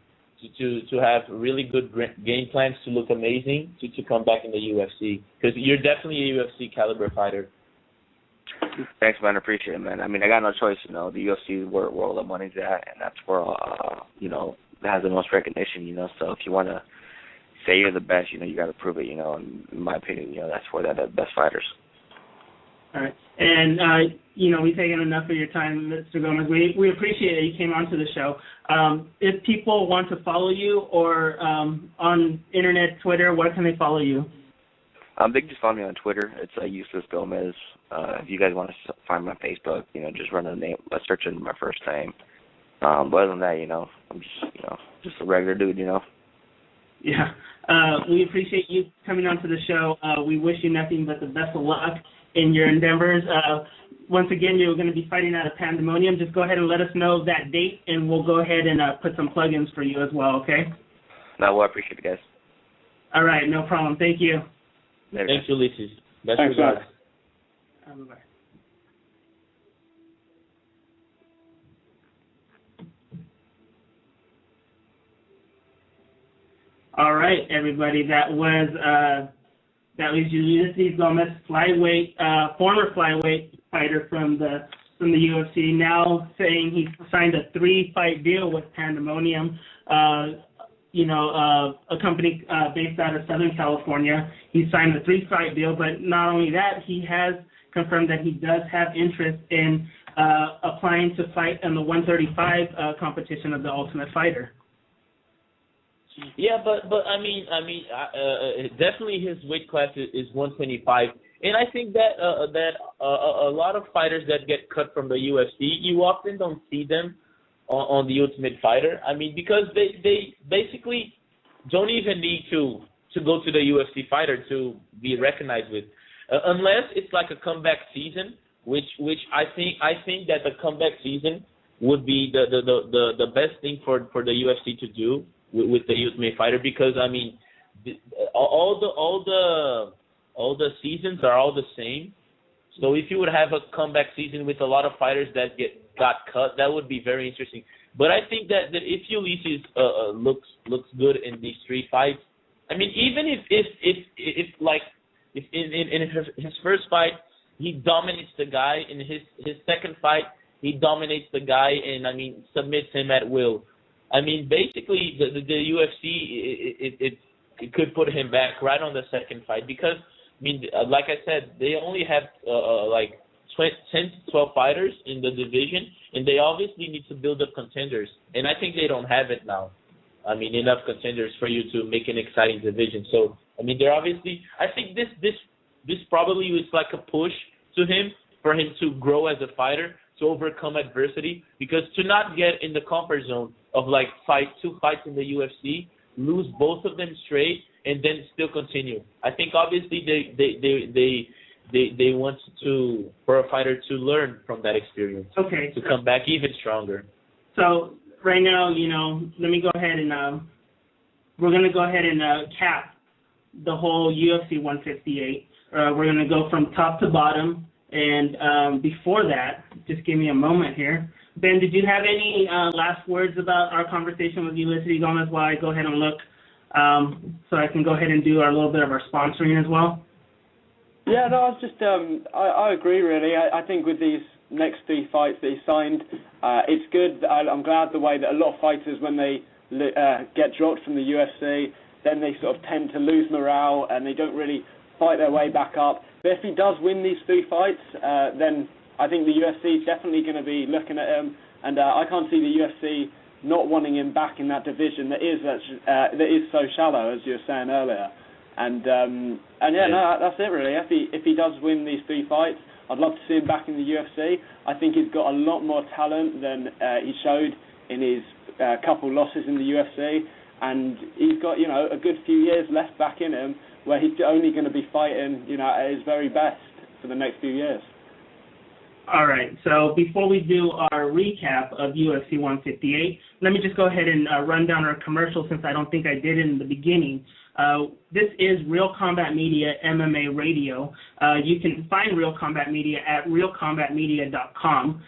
to have really good game plans, to look amazing, to come back in the UFC, because you're definitely a UFC caliber fighter. Thanks, man. I appreciate it, man. I mean, I got no choice. The UFC is where all the money's at, and that's where it has the most recognition. So if you want to say you're the best, you got to prove it. And in my opinion, that's where they're the best fighters. All right. And, we've taken enough of your time, Mr. Gomez. We appreciate that you came onto the show. If people want to follow you or on Internet, Twitter, where can they follow you? They can just follow me on Twitter. It's Useless Gomez. If you guys want to find my Facebook, just run a name, search in my first name. But other than that, I'm just a regular dude, Yeah. We appreciate you coming onto the show. We wish you nothing but the best of luck in your endeavors. Once again, you're going to be fighting out of Pandemonium. Just go ahead and let us know that date, and we'll go ahead and put some plugins for you as well, okay? No, well, I appreciate it, guys. All right, no problem. Thank you. Later, Thanks, Ulysses. Best Thanks, regards. Bye-bye. All right, everybody. That was Ulysses Gomez, former flyweight fighter from the UFC, now saying he signed a 3-fight deal with Pandemonium, a company based out of Southern California. He signed a 3-fight deal, but not only that, he has confirmed that he does have interest in applying to fight in the 135 competition of the Ultimate Fighter. Yeah, but I mean, definitely his weight class is 125, and I think that a lot of fighters that get cut from the UFC, you often don't see them on the Ultimate Fighter. I mean, because they basically don't even need to go to the UFC fighter to be recognized with, unless it's like a comeback season, which I think that the comeback season would be the best thing for the UFC to do with the Ultimate Fighter, because I mean, all the seasons are all the same. So if you would have a comeback season with a lot of fighters that got cut, that would be very interesting. But I think that if Ulysses looks good in these 3 fights, I mean, even if in his first fight he dominates the guy, in his second fight he dominates the guy and I mean submits him at will. I mean, basically, the UFC, it could put him back right on the second fight, because, I mean, like I said, they only have, 10 to 12 fighters in the division, and they obviously need to build up contenders. And I think they don't have it now. I mean, enough contenders for you to make an exciting division. So, I mean, they're obviously, I think this probably is like a push to him, for him to grow as a fighter, to overcome adversity, because to not get in the comfort zone of like 2 fights in the UFC, lose both of them straight, and then still continue. I think obviously they want for a fighter to learn from that experience. Okay. To come back even stronger. So right now, let me go ahead and we're gonna go ahead and cap the whole UFC 158. We're gonna go from top to bottom. And before that, just give me a moment here. Ben, did you have any last words about our conversation with Ulysses Gomez while I go ahead and look so I can go ahead and do a little bit of our sponsoring as well? Yeah, no, I was just, I agree really. I think with these next 3 fights that he signed, it's good. I'm glad the way that a lot of fighters, when they get dropped from the UFC, then they sort of tend to lose morale and they don't really fight their way back up. But if he does win these 3 fights, then I think the UFC is definitely going to be looking at him, and I can't see the UFC not wanting him back in that division that is so shallow, as you were saying earlier. And no, that's it really. If he does win these 3 fights, I'd love to see him back in the UFC. I think he's got a lot more talent than he showed in his couple losses in the UFC, and he's got a good few years left back in him, where he's only going to be fighting at his very best for the next few years. All right, so before we do our recap of UFC 158, let me just go ahead and run down our commercial, since I don't think I did it in the beginning. This is Real Combat Media MMA Radio. You can find Real Combat Media at realcombatmedia.com.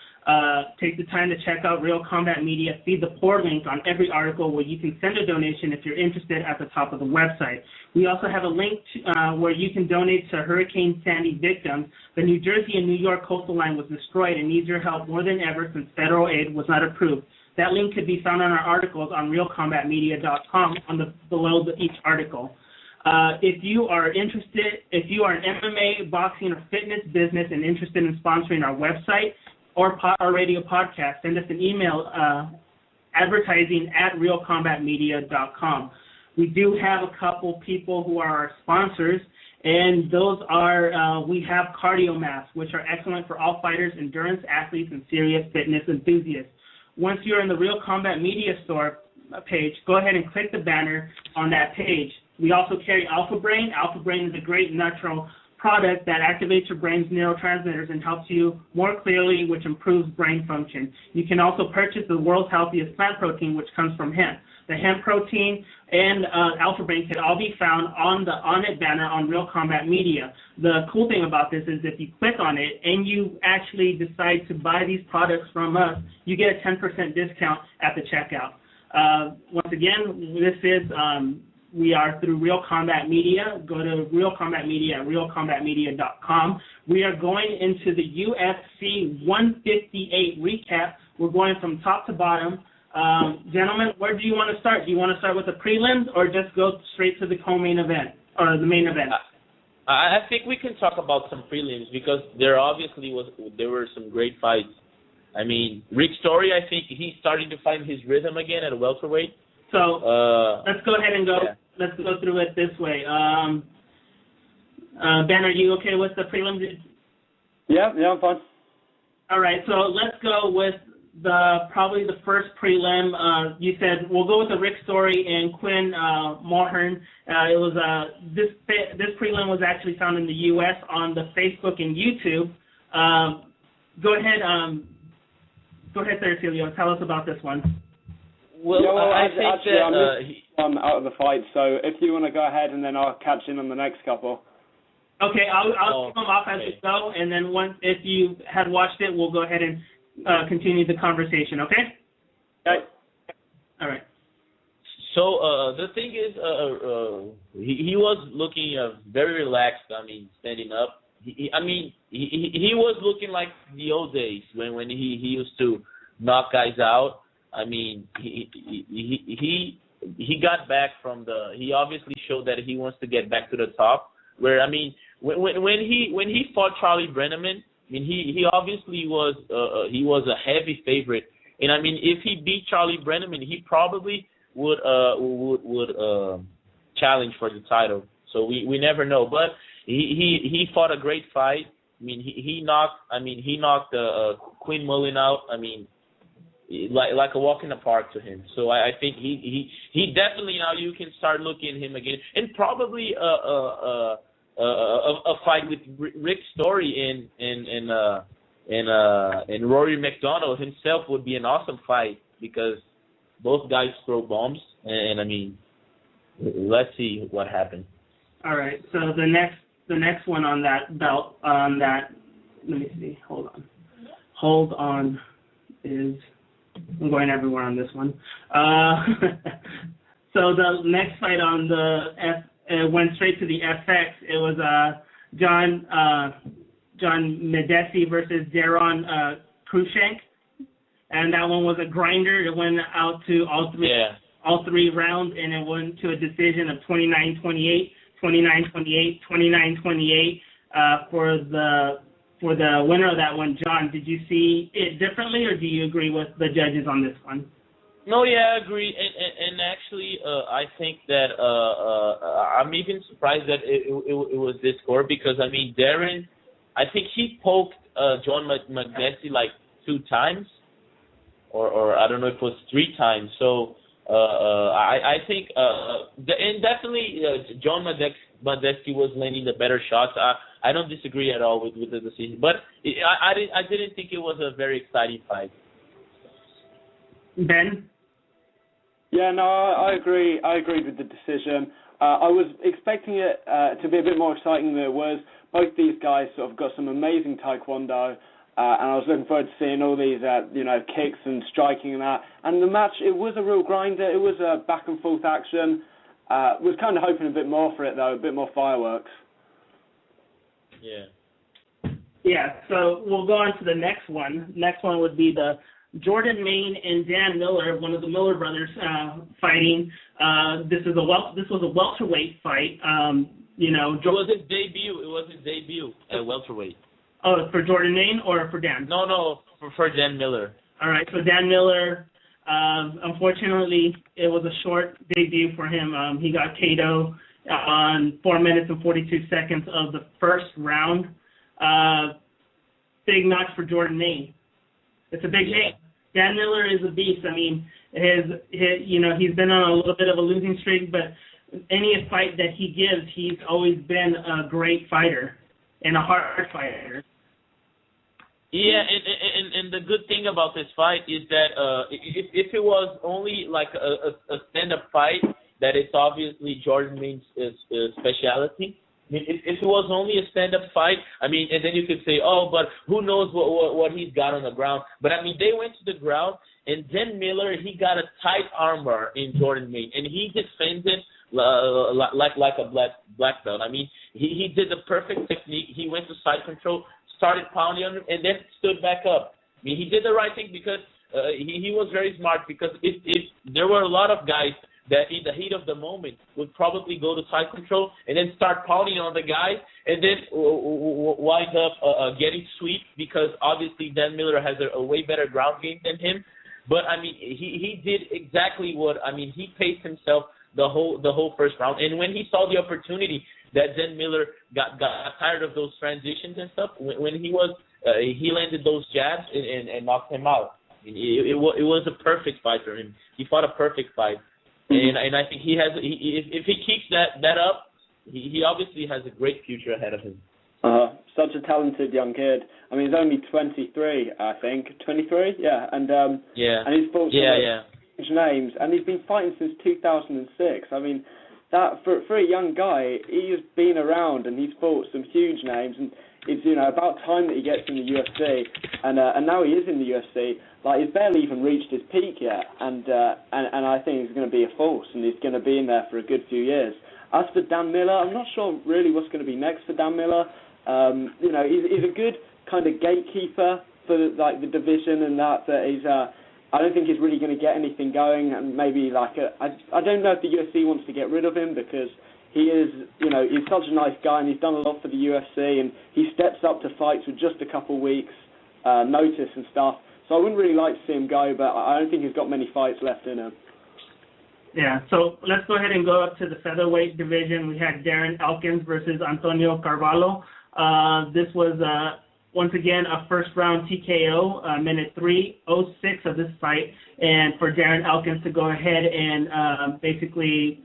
Take the time to check out Real Combat Media. Feed the poor link on every article where you can send a donation if you're interested at the top of the website. We also have a link where you can donate to Hurricane Sandy victims. The New Jersey and New York coastal line was destroyed and needs your help more than ever since federal aid was not approved. That link could be found on our articles on realcombatmedia.com below each article. If you are an MMA, boxing, or fitness business and interested in sponsoring our website or our radio podcast, send us an email, advertising at realcombatmedia.com. We do have a couple people who are our sponsors, and those are, we have Cardio Mass, which are excellent for all fighters, endurance athletes, and serious fitness enthusiasts. Once you're in the Real Combat Media store page, go ahead and click the banner on that page. We also carry Alpha Brain. Alpha Brain is a great natural product that activates your brain's neurotransmitters and helps you more clearly, which improves brain function. You can also purchase the world's healthiest plant protein, which comes from hemp. The hemp protein and Alpha Brain can all be found on the On It banner on Real Combat Media. The cool thing about this is if you click on it and you actually decide to buy these products from us, you get a 10% discount at the checkout. Once again, this is we are through Real Combat Media. Go to Real Combat Media at realcombatmedia.com. We are going into the UFC 158 recap. We're going from top to bottom. Gentlemen, where do you want to start? Do you want to start with the prelims or just go straight to the co-main event or the main event? I think we can talk about some prelims because there were some great fights. I mean, Rick Story, I think he's starting to find his rhythm again at welterweight. So let's go ahead and go. Yeah. Let's go through it this way. Ben, are you okay with the prelims? Yeah, I'm fine. All right, so let's go with probably the first prelim. You said we'll go with the Rick Story and Quinn Mulhern. It was this prelim was actually found in the U.S. on the Facebook and YouTube. Go ahead, Sergio. Tell us about this one. Well, I think I'm out of the fight, so if you want to go ahead, and then I'll catch in on the next couple. Okay, I'll keep them off as we go, and then if you had watched it, we'll go ahead and continue the conversation, okay? Okay. All right. So the thing is, he was looking very relaxed. I mean, standing up. He was looking like the old days when he used to knock guys out. I mean, he got back from he obviously showed that he wants to get back to the top. Where I mean, when he fought Charlie Brenneman, I mean he obviously was a heavy favorite, and I mean if he beat Charlie Brenneman, he probably would challenge for the title. So we never know, but he fought a great fight. I mean he knocked Quinn Mullen out. I mean. Like a walk in the park to him. So I think he definitely now you can start looking at him again, and probably a fight with Rick Story and Rory McDonald himself would be an awesome fight because both guys throw bombs, and I mean let's see what happens. All right. So the next one on that belt let me see. Hold on is. I'm going everywhere on this one. So the next fight on the went straight to the FX. It was John Medesi versus Daron Krushenk, and that one was a grinder. It went out to all three. Yeah. all 3 rounds, and it went to a decision of 29-28, 29-28, 29-28 for the winner of that one. John, did you see it differently, or do you agree with the judges on this one? No, yeah, I agree, and actually, I think that I'm even surprised that it was this score, because I mean, Darren, I think he poked John McDessie like 2 times, or I don't know if it was 3 times. So I think, and definitely John McDessie was landing the better shots. I don't disagree at all with the decision, but I didn't think it was a very exciting fight. Ben? Yeah, no, I agree. I agree with the decision. I was expecting it to be a bit more exciting than it was. Both these guys sort of got some amazing taekwondo, and I was looking forward to seeing all these, kicks and striking and that. And the match, it was a real grinder. It was a back and forth action. Was kind of hoping a bit more for it though, a bit more fireworks. Yeah. Yeah. So we'll go on to the next one. Next one would be the Jordan Main and Dan Miller, one of the Miller brothers, fighting. This was a welterweight fight. It was his debut. It was his debut at welterweight. Oh, for Jordan Main or for Dan? No, for Dan Miller. All right. So Dan Miller, unfortunately, it was a short debut for him. He got KO on 4 minutes and 42 seconds of the first round. Big notch for Jordan Main. It's a big name. Dan Miller is a beast. I mean, he's been on a little bit of a losing streak, but any fight that he gives, he's always been a great fighter and a hard fighter. Yeah, and the good thing about this fight is that if it was only like a stand-up fight, that it's obviously Jordan Main's specialty. I mean, if it was only a stand-up fight, I mean, and then you could say, oh, but who knows what he's got on the ground. But, I mean, they went to the ground, and Dan Miller, he got a tight armbar in Jordan Main, and he defended like a black belt. I mean, he did the perfect technique. He went to side control, started pounding on him, and then stood back up. I mean, he did the right thing because he was very smart, because if there were a lot of guys that in the heat of the moment would probably go to side control and then start pounding on the guy and then wind up getting sweep, because obviously Dan Miller has a way better ground game than him. But, I mean, he did exactly what, I mean, he paced himself the whole first round. And when he saw the opportunity that Dan Miller got tired of those transitions and stuff, when he landed those jabs and knocked him out. I mean, it was a perfect fight for him. He fought a perfect fight. And I think if he keeps that up, he obviously has a great future ahead of him. Such a talented young kid. I mean, he's only 23, I think. 23? Yeah. And he's fought some huge names, and he's been fighting since 2006. I mean, that for a young guy, he's been around and he's fought some huge names, and it's about time that he gets in the UFC, and now he is in the UFC. Like, he's barely even reached his peak yet, and I think he's going to be a force, and he's going to be in there for a good few years. As for Dan Miller, I'm not sure really what's going to be next for Dan Miller. He's a good kind of gatekeeper for the division, and that he's. I don't think he's really going to get anything going, and maybe I don't know if the UFC wants to get rid of him, because he is, he's such a nice guy, and he's done a lot for the UFC, and he steps up to fights with just a couple of weeks notice and stuff. So I wouldn't really like to see him go, but I don't think he's got many fights left in him. Yeah, so let's go ahead and go up to the featherweight division. We had Darren Elkins versus Antonio Carvalho. This was, once again, a first-round TKO, minute 3:06 of this fight, and for Darren Elkins to go ahead and basically,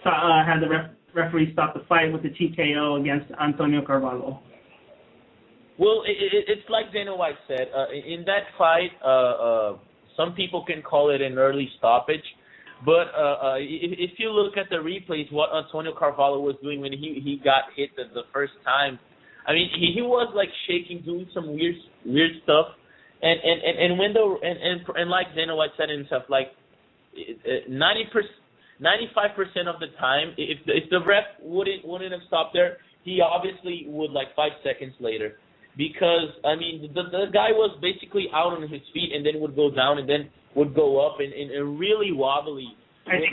have the referee stop the fight with the TKO against Antonio Carvalho. Well, it's like Dana White said. In that fight, some people can call it an early stoppage. But if you look at the replays, what Antonio Carvalho was doing when he got hit the first time, I mean, he was like shaking, doing some weird stuff. And when and like Dana White said himself, like 95% of the time, if the ref wouldn't have stopped there, he obviously would, like 5 seconds later. because I mean the guy was basically out on his feet and then would go down and then would go up and really wobbly with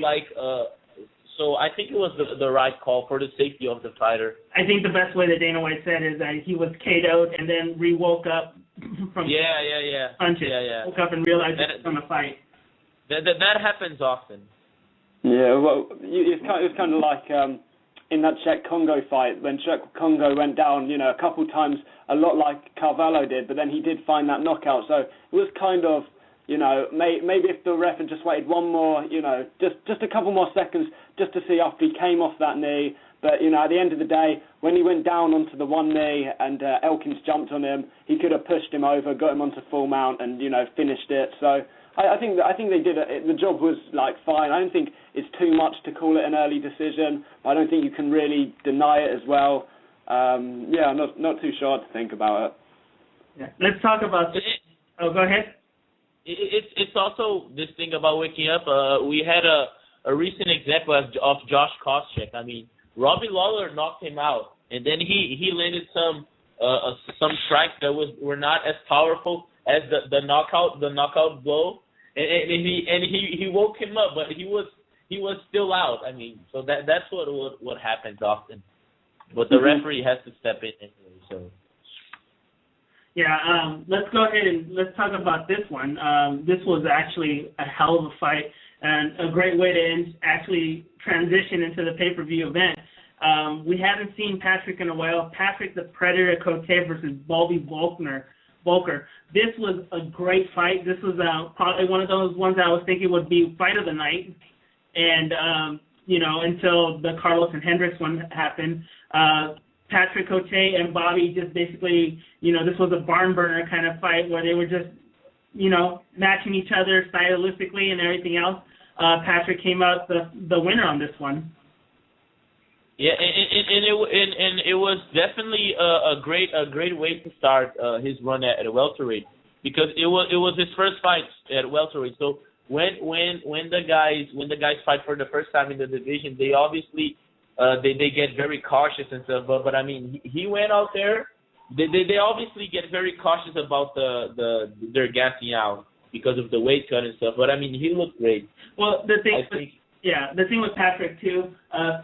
so I think it was the right call for the safety of the fighter. I think the best way that Dana White said is that he was KO'd and then woke up from punches. Woke up and realized it was going to fight. That happens often. Yeah, well, it was kind of like in that Czech Congo fight when Czech Congo went down, a couple times, a lot like Carvalho did, but then he did find that knockout. So it was kind of, maybe if the ref had just waited one more, just a couple more seconds just to see after he came off that knee. But, at the end of the day, when he went down onto the one knee and Elkins jumped on him, he could have pushed him over, got him onto full mount and, finished it. So I think they did it. The job was, fine. I don't think it's too much to call it an early decision. I don't think you can really deny it as well. I'm not too sure what to think about it. Yeah. Let's talk about this. Oh, go ahead. It's also this thing about waking up. We had a recent example of Josh Koscheck. I mean, Robbie Lawler knocked him out, and then he landed some strikes that were not as powerful as the knockout blow, and he woke him up, but he was still out. I mean, so that's what happens often, but the referee has to step in anyway. So. Yeah, let's go ahead and let's talk about this one. This was actually a hell of a fight and a great way to actually transition into the pay-per-view event. We haven't seen Patrick in a while. Patrick the Predator Cote versus Bobby Volker. This was a great fight. This was probably one of those ones I was thinking would be fight of the night. And, until the Carlos and Hendricks one happened. Patrick Cote and Bobby just basically, this was a barn burner kind of fight where they were just, matching each other stylistically and everything else. Patrick came out the winner on this one. Yeah, and it was definitely a great way to start his run at welterweight, because it was his first fight at welterweight. So when the guys fight for the first time in the division, they obviously they get very cautious and stuff. But I mean, he went out there. They obviously get very cautious about their gassing out because of the weight cut and stuff. But I mean, he looked great. Well, the thing with Patrick too.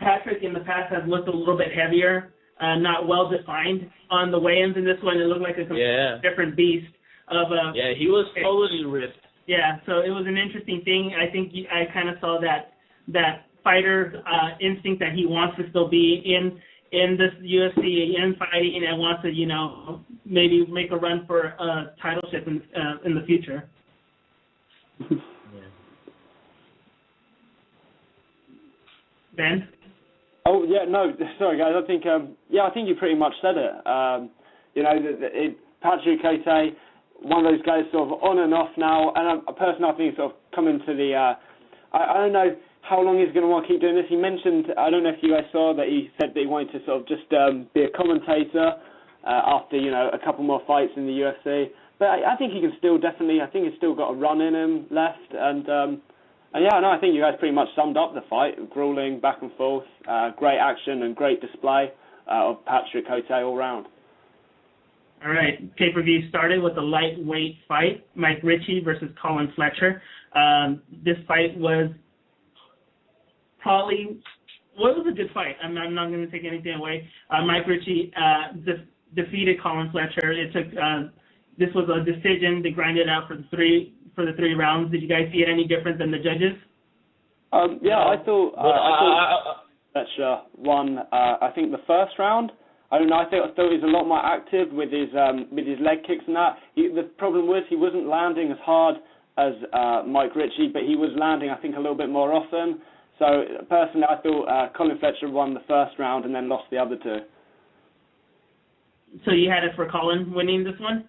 Patrick in the past has looked a little bit heavier, not well defined on the weigh-ins. In this one, it looked like a different beast. He was totally ripped. Yeah, so it was an interesting thing. I think I kind of saw that fighter instinct that he wants to still be in this UFC in fighting and wants to maybe make a run for a titleship in the future. Ben? Oh yeah, no, sorry guys. I think you pretty much said it. Patrick Cote, one of those guys sort of on and off now, and personally I think he's sort of coming to the. I don't know how long he's going to want to keep doing this. He mentioned, I don't know if you guys saw that he said that he wanted to sort of just be a commentator after a couple more fights in the UFC. But I think he can still definitely. I think he's still got a run in him left, and I think you guys pretty much summed up the fight. Grueling, back and forth, great action and great display of Patrick Cote all round. All right, pay-per-view started with a lightweight fight, Mike Ritchie versus Colin Fletcher. This fight was was a good fight. I'm not going to take anything away. Mike Ritchie defeated Colin Fletcher. It took this was a decision. They grinded out for the three rounds. Did you guys see it any different than the judges? I thought Fletcher won. I think the first round. I don't know. I thought he was a lot more active with his leg kicks and that. The problem was he wasn't landing as hard as Mike Ritchie, but he was landing, I think, a little bit more often. So personally, I thought Colin Fletcher won the first round and then lost the other two. So you had it for Colin winning this one?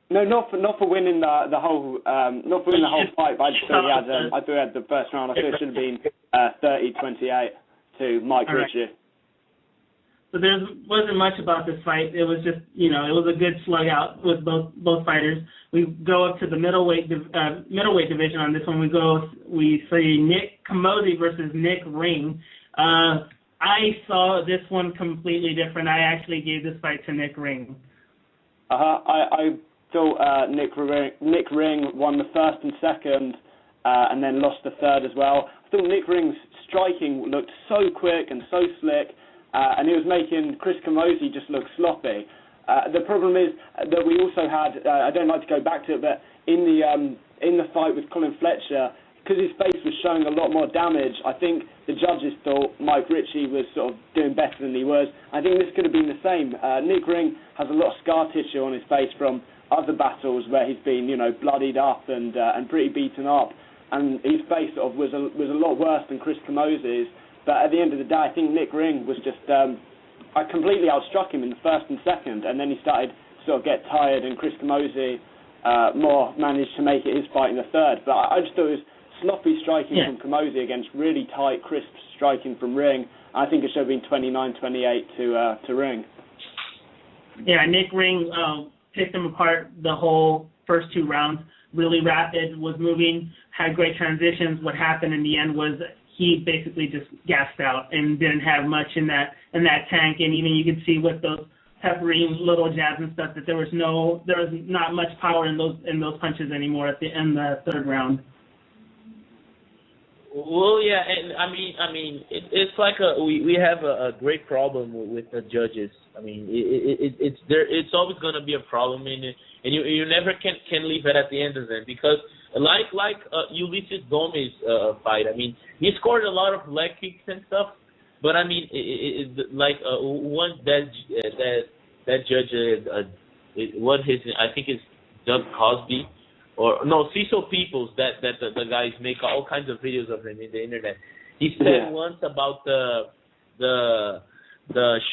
No, not for winning the whole fight. But I thought he had the first round. I thought it should have been 30-28 to Mike Ritchie. So there wasn't much about this fight. It was just, it was a good slug out with both fighters. We go up to the middleweight division on this one. We see Nick Camozzi versus Nick Ring. I saw this one completely different. I actually gave this fight to Nick Ring. I thought Nick Ring won the first and second, and then lost the third as well. I thought Nick Ring's striking looked so quick and so slick, and he was making Chris Camozzi just look sloppy. The problem is that we also had, I don't like to go back to it, but in the fight with Colin Fletcher, because his face was showing a lot more damage, I think the judges thought Mike Ritchie was sort of doing better than he was. I think this could have been the same. Nick Ring has a lot of scar tissue on his face from other battles where he's been, bloodied up and pretty beaten up, and his face sort of was a lot worse than Chris Camozzi's. But at the end of the day, I think Nick Ring was just, I completely outstruck him in the first and second, and then he started to sort of get tired, and Chris Camozzi more managed to make it his fight in the third. But I just thought it was sloppy striking from Camozzi against really tight, crisp striking from Ring. I think it should have been 29-28 to Ring. Yeah, Nick Ring picked him apart the whole first two rounds. Really rapid, was moving, had great transitions. What happened in the end was he basically just gassed out and didn't have much in that tank. And even you could see with those peppering little jabs and stuff that there was not much power in those punches anymore at the end of the third round. Well, yeah, and I mean, it's like we have a great problem with the judges. I mean, it's always going to be a problem, and you never can leave it at the end of it, because like Ulysses Gomez fight. I mean, he scored a lot of leg kicks and stuff, but I mean, once that judge, I think it's Doug Cosby. Or no, Cecil Peoples, that the guys make all kinds of videos of him in the internet. He said once about the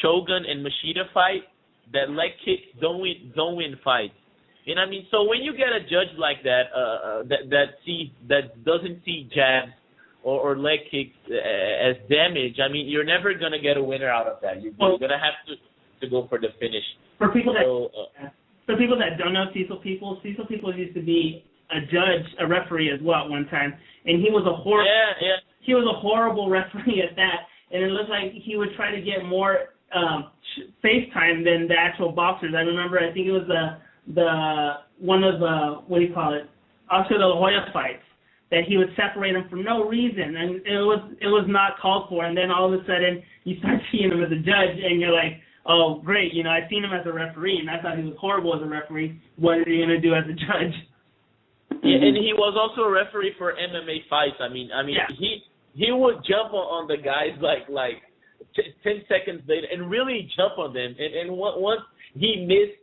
Shogun and Machida fight that leg kicks don't win fights. And I mean, so when you get a judge like that that doesn't see jabs or leg kicks as damage, I mean, you're never gonna get a winner out of that. You're gonna have to go for the finish. For people that don't know Cecil Peoples used to be a judge, a referee as well at one time, and he was a he was a horrible referee at that. And it looked like he would try to get more face time than the actual boxers. I remember, I think it was one of the Oscar De La Hoya fights, that he would separate him for no reason, and it was not called for. And then all of a sudden you start seeing him as a judge, and you're like, oh, great, I've seen him as a referee, and I thought he was horrible as a referee. What is he going to do as a judge? Yeah, and he was also a referee for MMA fights. I mean, yeah. He would jump on the guys like 10 seconds later and really jump on them. And once he missed,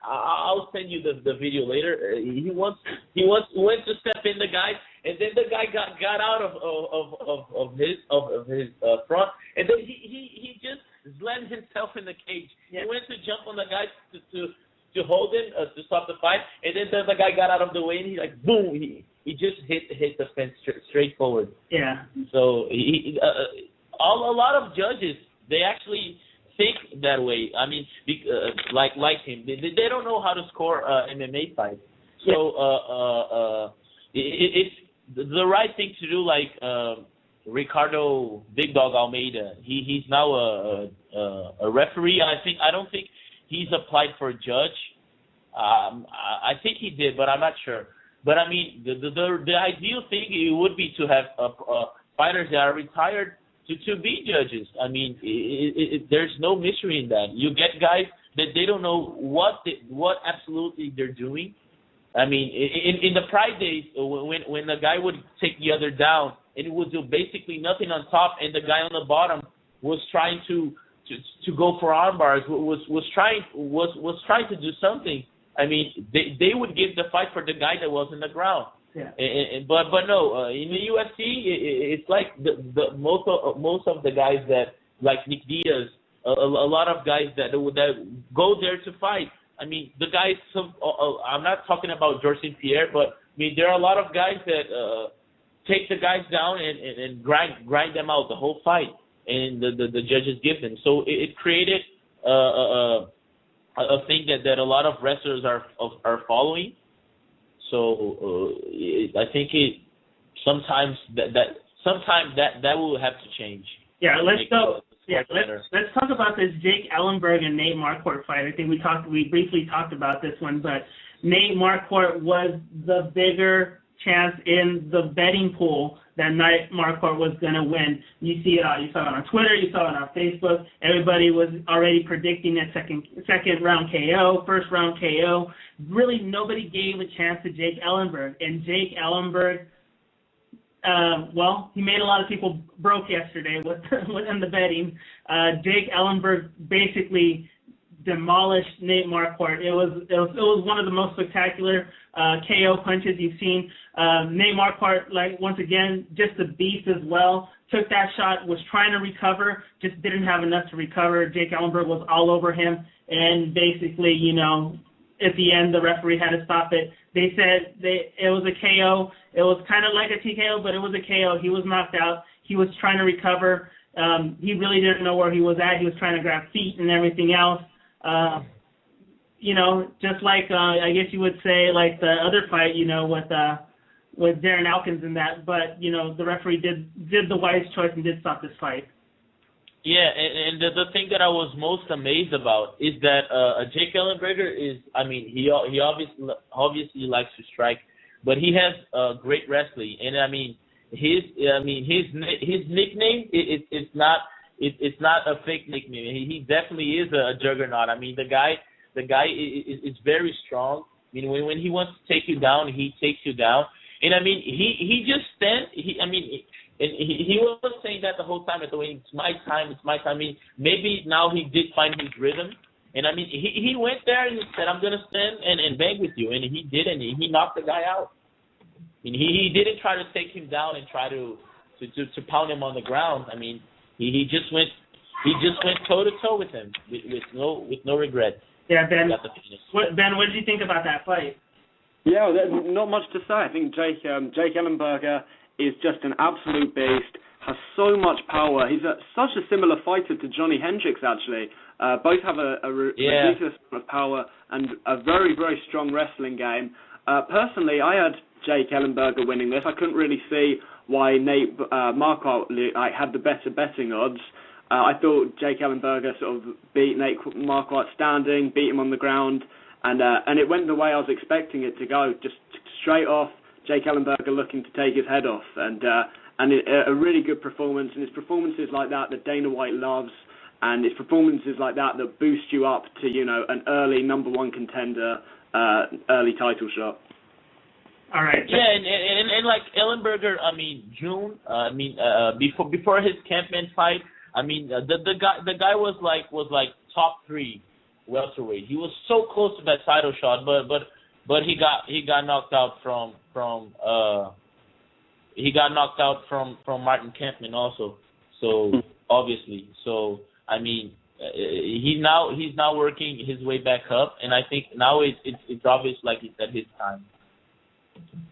I'll send you the video later. He went to step in the guy, and then the guy got out of his front, and then he just slammed himself in the cage. Yeah. He went to jump on the guy to hold him, to stop the fight, and then the guy got out of the way, and he boom, he just hit the fence straight forward. Yeah. So a lot of judges, they actually think that way. I mean, like him, they don't know how to score MMA fights. So it's the right thing to do, like Ricardo Big Dog Almeida. He's now a referee. I don't think he's applied for a judge. I think he did, but I'm not sure. But I mean, the ideal thing it would be to have fighters that are retired to be judges. I mean, there's no mystery in that. You get guys that they don't know what absolutely they're doing. I mean, in the Pride days, when the guy would take the other down and it would do basically nothing on top, and the guy on the bottom was trying to go for arm bars, was trying to do something. I mean, they would give the fight for the guy that was in the ground. Yeah. But no, in the UFC, it's like the most of the guys that, like Nick Diaz, a lot of guys that go there to fight. I mean, the guys. I'm not talking about George St-Pierre, but I mean, there are a lot of guys that take the guys down and grind them out the whole fight, and the judges give them. So it created a thing that a lot of wrestlers are following. So I think sometimes that will have to change. Yeah, let's go. Yeah, let's talk about this Jake Ellenberg and Nate Marquardt fight. I think we briefly talked about this one, but Nate Marquardt was the bigger chance in the betting pool that Nate Marquardt was going to win. You saw it on Twitter, you saw it on Facebook. Everybody was already predicting a second round KO, first round KO. Really, nobody gave a chance to Jake Ellenberg, and Jake Ellenberg. He made a lot of people broke yesterday in the betting. Jake Ellenberg basically demolished Nate Marquardt. It was one of the most spectacular KO punches you've seen. Nate Marquardt, once again, just a beast as well. Took that shot, was trying to recover, just didn't have enough to recover. Jake Ellenberg was all over him, and basically, at the end, the referee had to stop it. They said it was a KO. It was kind of like a TKO, but it was a KO. He was knocked out. He was trying to recover. He really didn't know where he was at. He was trying to grab feet and everything else. Just like I guess you would say, like the other fight, with Darren Elkins and that. But the referee did the wise choice and did stop this fight. Yeah, and the thing that I was most amazed about is that Jake Ellenberger he obviously likes to strike, but he has great wrestling, and his nickname it's not a fake nickname. He definitely is a juggernaut. The guy is very strong. When he wants to take you down, he takes you down, and he just stands. He was saying that the whole time at the way, it's my time. Maybe now he did find his rhythm. And he went there and he said, I'm going to stand and bang with you. And he did, and he knocked the guy out. He didn't try to take him down and try to pound him on the ground. He just went toe to toe with him with no regret. Yeah, Ben. What did you think about that fight? Yeah, not much to say. I think Jake Ellenberger is just an absolute beast, has so much power. He's such a similar fighter to Johnny Hendricks, actually. Both have a ridiculous amount of power and a very, very strong wrestling game. Personally, I had Jake Ellenberger winning this. I couldn't really see why Nate Marquardt had the better betting odds. I thought Jake Ellenberger sort of beat Nate Marquardt standing, beat him on the ground, and it went the way I was expecting it to go, just straight off. Jake Ellenberger looking to take his head off, and a really good performance, and it's performances like that Dana White loves, and it's performances like that boost you up to an early number one contender, early title shot. All right. Yeah, and like Ellenberger, June, before his Campman fight, the guy was like top 3 welterweight. He was so close to that title shot, but he got knocked out from Martin Campman also. So obviously, he's now working his way back up, and I think now it's obvious, like he said, his time.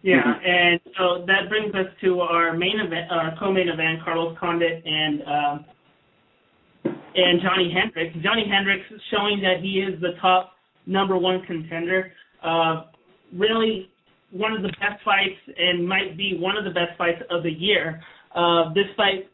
Yeah, and so that brings us to our main event, our co-main event, Carlos Condit and Johnny Hendricks. Johnny Hendricks showing that he is the top number 1 contender. Really one of the best fights, and might be one of the best fights of the year. This fight,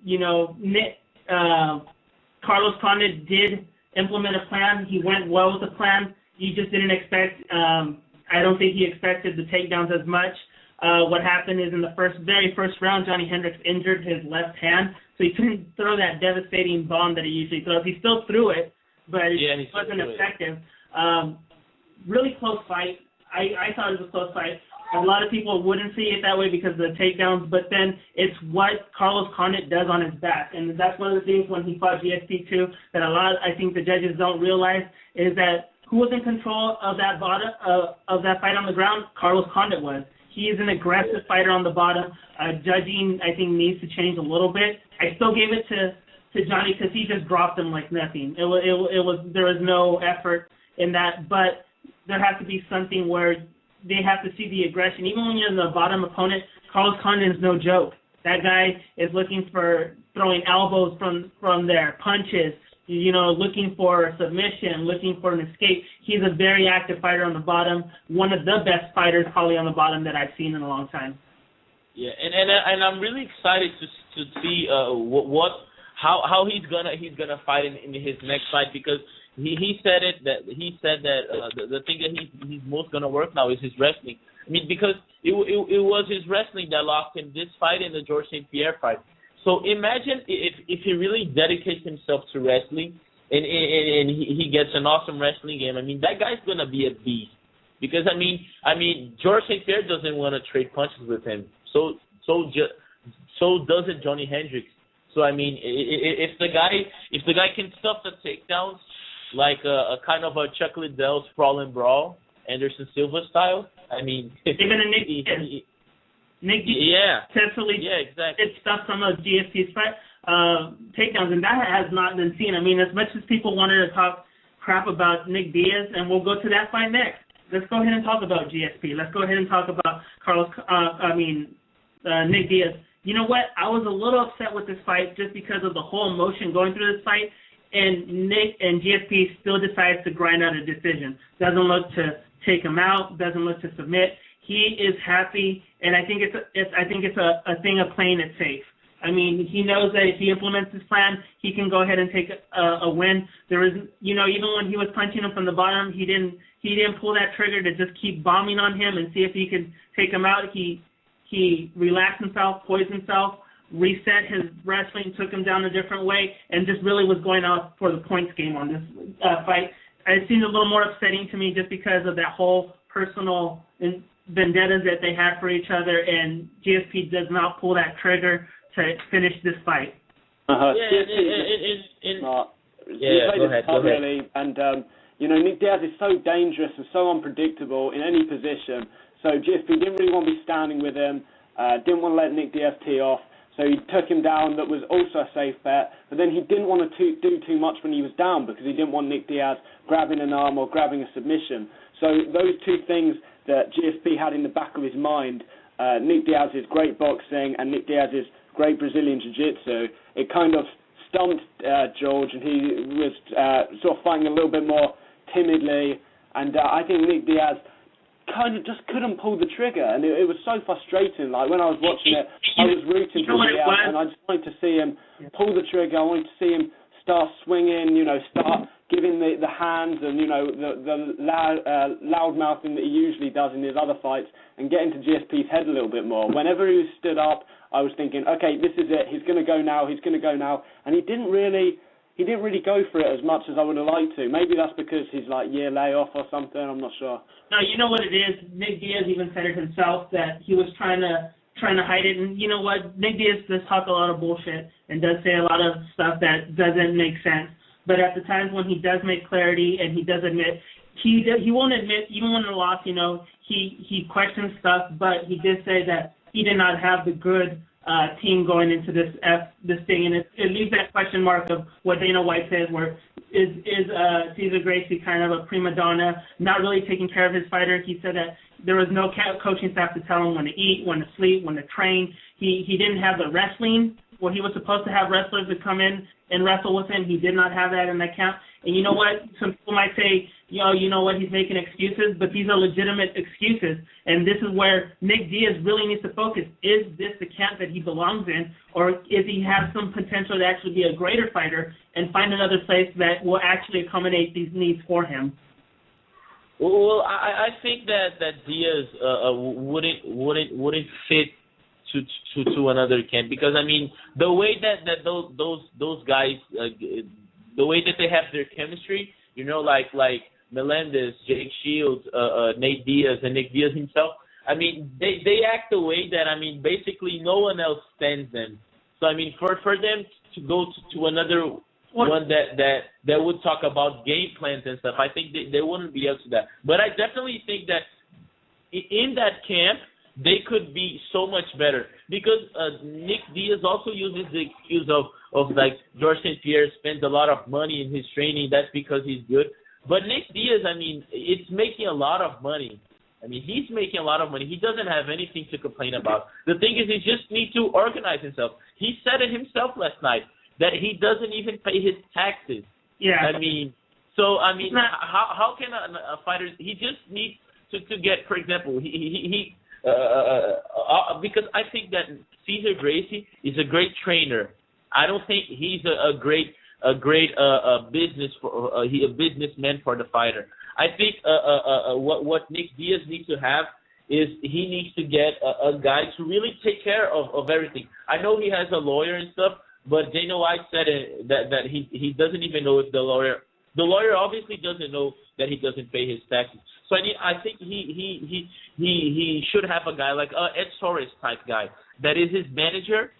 Carlos Condit did implement a plan. He went well with the plan. He just didn't expect, I don't think he expected the takedowns as much. What happened is in the very first round, Johnny Hendricks injured his left hand, so he couldn't throw that devastating bomb that he usually throws. He still threw it, but it wasn't effective. Really close fight. I thought it was a close fight. A lot of people wouldn't see it that way because of the takedowns, but then it's what Carlos Condit does on his back. And that's one of the things when he fought GSP2 that I think the judges don't realize is that who was in control of that of that fight on the ground? Carlos Condit was. He is an aggressive fighter on the bottom. Judging, I think, needs to change a little bit. I still gave it to Johnny because he just dropped him like nothing. There was no effort in that, but there has to be something where they have to see the aggression. Even when you're the bottom opponent, Carlos Condit is no joke. That guy is looking for throwing elbows from there, punches, looking for submission, looking for an escape. He's a very active fighter on the bottom, one of the best fighters probably on the bottom that I've seen in a long time. Yeah, and I'm really excited to see how he's gonna fight in his next fight, because he said that the thing that he's most gonna work now is his wrestling. I mean, because it was his wrestling that lost him this fight and the George St-Pierre fight. So imagine if he really dedicates himself to wrestling and he gets an awesome wrestling game. I mean, that guy's gonna be a beast. Because I mean, George St-Pierre doesn't want to trade punches with him. So doesn't Johnny Hendricks. So I mean, if the guy can stuff the takedowns like a kind of a Chuck Liddell's Sprawl and Brawl, Anderson Silva style, I mean, even a Nick yeah, successfully exactly. did stuff some of GSP's takedowns, and that has not been seen. I mean, as much as people wanted to talk crap about Nick Diaz, and we'll go to that fight next. Let's go ahead and talk about GSP. Let's go ahead and talk about Nick Diaz. You know what? I was a little upset with this fight just because of the whole emotion going through this fight, and Nick and GSP still decides to grind out a decision. Doesn't look to take him out. Doesn't look to submit. He is happy, and I think it's a thing of playing it safe. I mean, he knows that if he implements his plan, he can go ahead and take a win. There is, even when he was punching him from the bottom, he didn't pull that trigger to just keep bombing on him and see if he could take him out. He relaxed himself, poised himself, reset his wrestling, took him down a different way, and just really was going out for the points game on this fight. It seemed a little more upsetting to me just because of that whole personal vendettas that they had for each other, and GSP does not pull that trigger to finish this fight. Go ahead. Really, and Nick Diaz is so dangerous and so unpredictable in any position. So GSP didn't really want to be standing with him, didn't want to let Nick Diaz tee off. So he took him down. That was also a safe bet. But then he didn't want to do too much when he was down because he didn't want Nick Diaz grabbing an arm or grabbing a submission. So those two things that GSP had in the back of his mind, Nick Diaz's great boxing and Nick Diaz's great Brazilian Jiu-Jitsu, it kind of stumped George, and he was sort of fighting a little bit more timidly. And I think Nick Diaz kind of just couldn't pull the trigger, and it was so frustrating. Like, when I was watching it, I was rooting for Diaz, and I just wanted to see him pull the trigger. I wanted to see him start swinging, start giving the hands and, the loud mouthing that he usually does in his other fights, and get into GSP's head a little bit more. Whenever he was stood up, I was thinking, okay, this is it. He's going to go now. And he didn't really go for it as much as I would have liked to. Maybe that's because he's year layoff or something. I'm not sure. No, you know what it is? Nick Diaz even said it himself that he was trying to hide it. And you know what? Nick Diaz does talk a lot of bullshit and does say a lot of stuff that doesn't make sense. But at the times when he does make clarity and he does admit, he won't admit, even when he lost, he questions stuff, but he did say that he did not have the good team going into this thing, and it leaves that question mark of what Dana White says, where is Cesar Gracie kind of a prima donna, not really taking care of his fighter. He said that there was no coaching staff to tell him when to eat, when to sleep, when to train. He didn't have the wrestling where he was supposed to have wrestlers to come in and wrestle with him. He did not have that in that camp. And you know what? Some people might say, you know what, he's making excuses, but these are legitimate excuses. And this is where Nick Diaz really needs to focus. Is this the camp that he belongs in, or is he have some potential to actually be a greater fighter and find another place that will actually accommodate these needs for him? Well, I think that Diaz wouldn't fit to another camp, because I mean the way that those guys, the way that they have their chemistry, like Melendez, Jake Shields, Nate Diaz, and Nick Diaz himself. I mean, they act the way that, I mean, basically no one else stands them. So I mean, for them to go to another one that would talk about game plans and stuff, I think they wouldn't be able to that. But I definitely think that in that camp they could be so much better, because Nick Diaz also uses the excuse of like George St-Pierre spends a lot of money in his training. That's because he's good. But Nick Diaz, I mean, it's making a lot of money. I mean, he's making a lot of money. He doesn't have anything to complain about. The thing is, he just needs to organize himself. He said it himself last night that he doesn't even pay his taxes. Yeah. I mean, so I mean, how can a fighter? He just needs to get, for example, because I think that Cesar Gracie is a great trainer. I don't think he's a great businessman for the fighter. I think what Nick Diaz needs to have is he needs to get a guy to really take care of everything. I know he has a lawyer and stuff, but Dana White said that he doesn't even know if the lawyer obviously doesn't know that he doesn't pay his taxes. So I think he should have a guy like Ed Soares type guy that is his manager,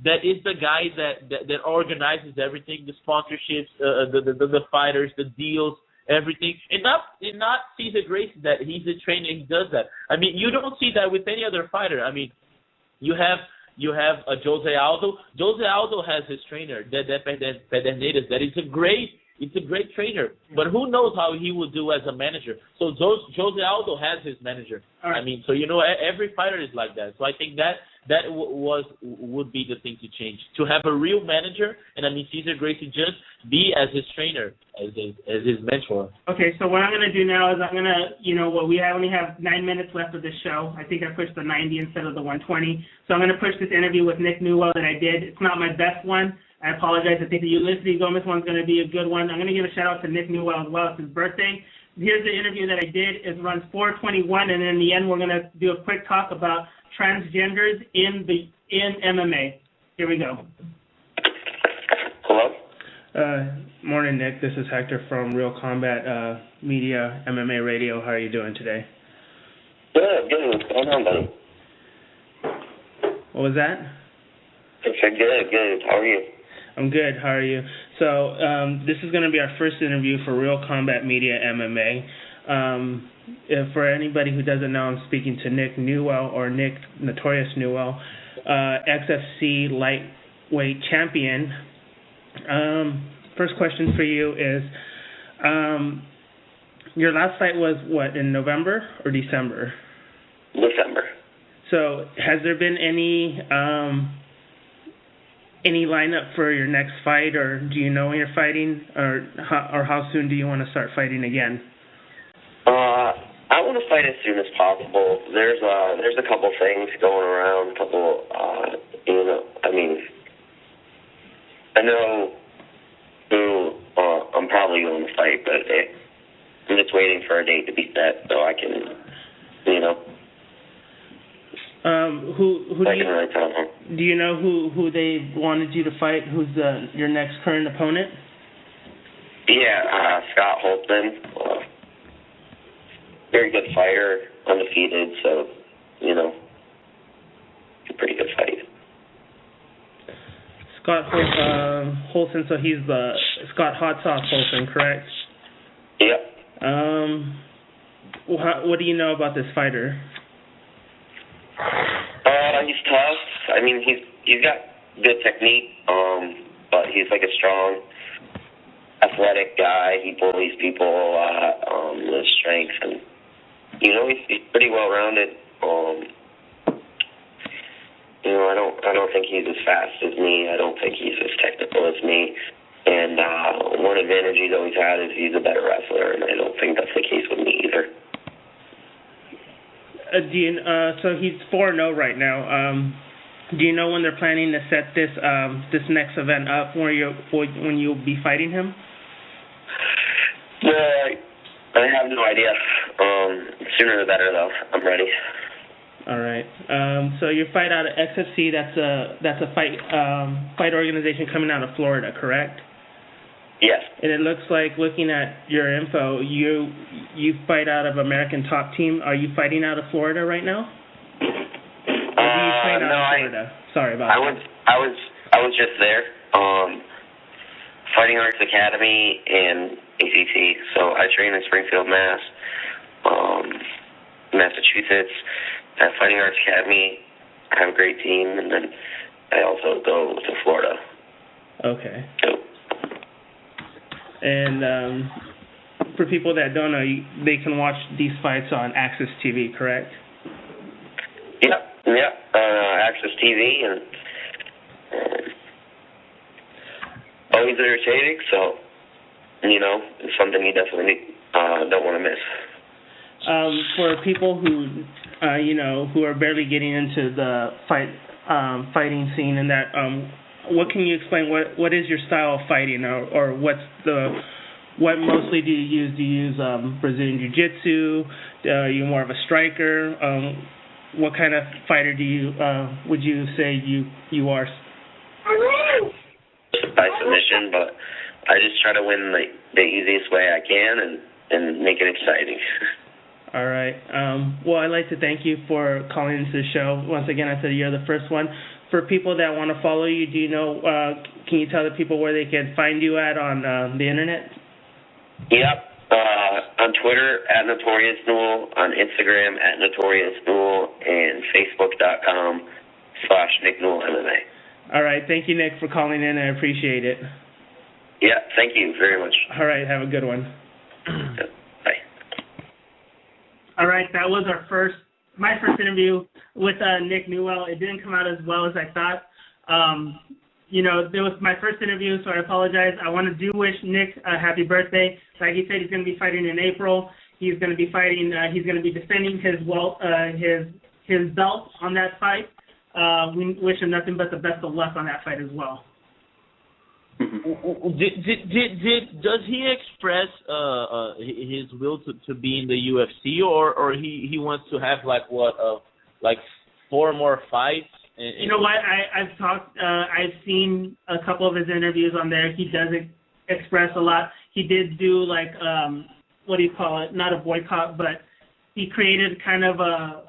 that is the guy that organizes everything, the sponsorships, the fighters, the deals, everything, and not Cesar Gracie that he's a trainer, he does that. I mean, you don't see that with any other fighter. I mean, you have Jose Aldo. Jose Aldo has his trainer, Dede Pederneiras, that is a great trainer, but who knows how he will do as a manager. So Jose Aldo has his manager. Right. I mean, so every fighter is like that. So I think that would be the thing to change, to have a real manager, and I mean Cesar Gracie just be as his trainer, as his mentor. Okay, so what I'm going to do now is I'm going to, we only have 9 minutes left of this show. I think I pushed the 90 instead of the 120. So I'm going to push this interview with Nick Newell that I did. It's not my best one. I apologize. I think the Ulysses Gomez one's going to be a good one. I'm going to give a shout out to Nick Newell as well. It's his birthday. Here's the interview that I did. It runs 4:21, and in the end, we're going to do a quick talk about transgenders in MMA. Here we go. Hello? Morning, Nick. This is Hector from Real Combat Media, MMA Radio. How are you doing today? Good. What's going on, buddy? What was that? I said good. How are you? I'm good. How are you? So this is going to be our first interview for Real Combat Media MMA. For anybody who doesn't know, I'm speaking to Nick Newell, or Nick Notorious Newell, XFC lightweight champion. First question for you is, your last fight was what, in November or December? December. So has there been any lineup for your next fight, or do you know when you're fighting, or how soon do you want to start fighting again? I want to fight as soon as possible. There's a couple things going around, I know who I'm probably going to fight, but I'm just waiting for a date to be set so I can, do you know who they wanted you to fight? Who's your next current opponent? Yeah, Scott Holtzman. Very good fighter, undefeated, so, it's a pretty good fight. Scott Holtzman, so he's the Scott Hot Sauce Holtzman, correct? Yep. What do you know about this fighter? He's tough. I mean, he's got good technique, but he's like a strong, athletic guy. He bullies people a lot with his strength, and he's pretty well rounded. I don't think he's as fast as me. I don't think he's as technical as me. And one advantage he's always had is he's a better wrestler, and I don't think that's the case with me either. So he's 4-0 right now. Do you know when they're planning to set this next event up when you'll be fighting him? I have no idea. Sooner the better, though. I'm ready. All right. So your fight out of XFC, that's a fight organization coming out of Florida, correct? Yes. And it looks like, looking at your info, you fight out of American Top Team. Are you fighting out of Florida right now? Or do you train out of Florida? Sorry about that. I was just there. Fighting Arts Academy and ACT. So I train in Springfield, Massachusetts. At Fighting Arts Academy, I have a great team, and then I also go to Florida. Okay. And for people that don't know, they can watch these fights on Access TV, correct? Yep. Access TV, and always entertaining, so, it's something you definitely don't want to miss. For people who, who are barely getting into the fighting scene, and that, what can you explain? What is your style of fighting, or what mostly do you use? Do you use Brazilian Jiu-Jitsu? Are you more of a striker? What kind of fighter would you say you are? By submission, but I just try to win the easiest way I can and make it exciting. All right. Well, I'd like to thank you for calling into the show. Once again, I said you're the first one. For people that want to follow you, do you know? Can you tell the people where they can find you at on the internet? Yep. On Twitter @Notorious Newell, on Instagram @Notorious Newell, and Facebook.com/Nick Newell MMA. All right. Thank you, Nick, for calling in. I appreciate it. Yeah. Thank you very much. All right. Have a good one. Bye. All right, that was my first interview with Nick Newell. It didn't come out as well as I thought. It was my first interview, so I apologize. I want to wish Nick a happy birthday. Like he said, he's going to be fighting in April. He's going to be fighting. He's going to be defending his belt on that fight. We wish him nothing but the best of luck on that fight as well. Does he express his will to be in the UFC, or he wants to have like 4 more fights? You know what? I've seen a couple of his interviews on there. He does express a lot. He did do what do you call it? Not a boycott, but he created kind of a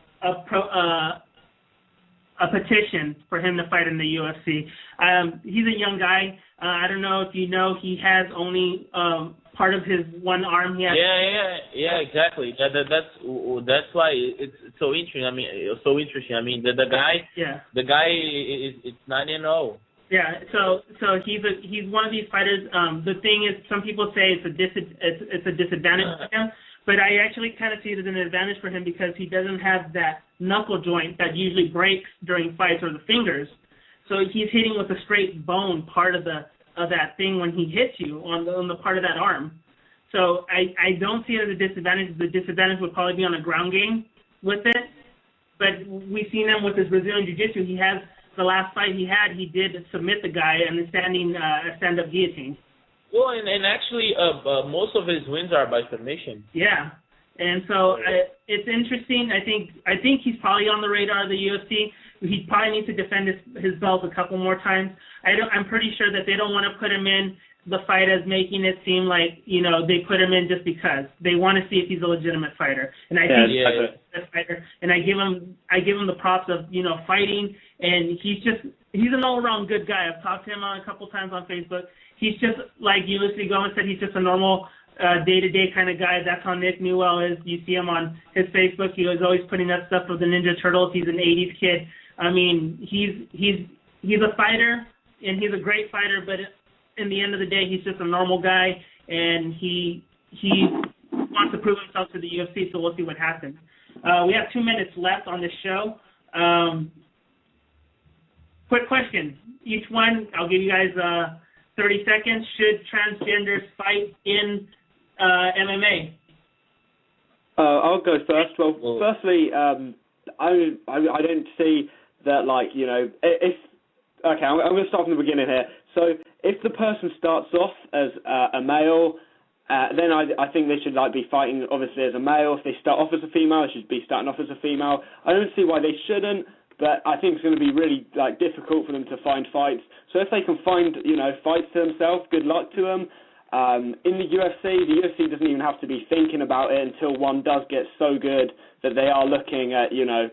petition for him to fight in the UFC. He's a young guy. I don't know if you know, he has only part of his one arm. He has exactly. That's why it's so interesting. I mean, the guy. Yeah. The guy is 9-0. Yeah. So he's one of these fighters. The thing is, some people say it's a disadvantage for him, but I actually kind of see it as an advantage for him because he doesn't have that knuckle joint that usually breaks during fights, or the fingers. So he's hitting with a straight bone part of that thing when he hits you on the part of that arm. So I don't see it as a disadvantage. The disadvantage would probably be on the ground game with it. But we've seen him with his Brazilian Jiu-Jitsu. He has the last fight he did submit the guy in the stand-up guillotine. Well, and actually, most of his wins are by submission. Yeah, and so it's interesting. I think he's probably on the radar of the UFC. He probably needs to defend his belt a couple more times. I'm pretty sure that they don't want to put him in the fight as making it seem like they put him in just because they want to see if he's a legitimate fighter. And I think he's a fighter. And I give him the props of fighting. And he's an all-around good guy. I've talked to him a couple times on Facebook. He's just like Ulysses Gomez said. He's just a normal day-to-day kind of guy. That's how Nick Newell is. You see him on his Facebook. He was always putting up stuff with the Ninja Turtles. He's an 80s kid. I mean, he's a fighter, and he's a great fighter, but in the end of the day, he's just a normal guy, and he wants to prove himself to the UFC, so we'll see what happens. We have 2 minutes left on this show. Quick question. Each one, I'll give you guys 30 seconds. Should transgenders fight in MMA? I'll go first. Well, firstly, I don't see that, if... Okay, I'm going to start from the beginning here. So if the person starts off as a male, then I think they should be fighting, obviously, as a male. If they start off as a female, they should be starting off as a female. I don't see why they shouldn't, but I think it's going to be really difficult for them to find fights. So if they can find fights to themselves, good luck to them. In the UFC doesn't even have to be thinking about it until one does get so good that they are looking at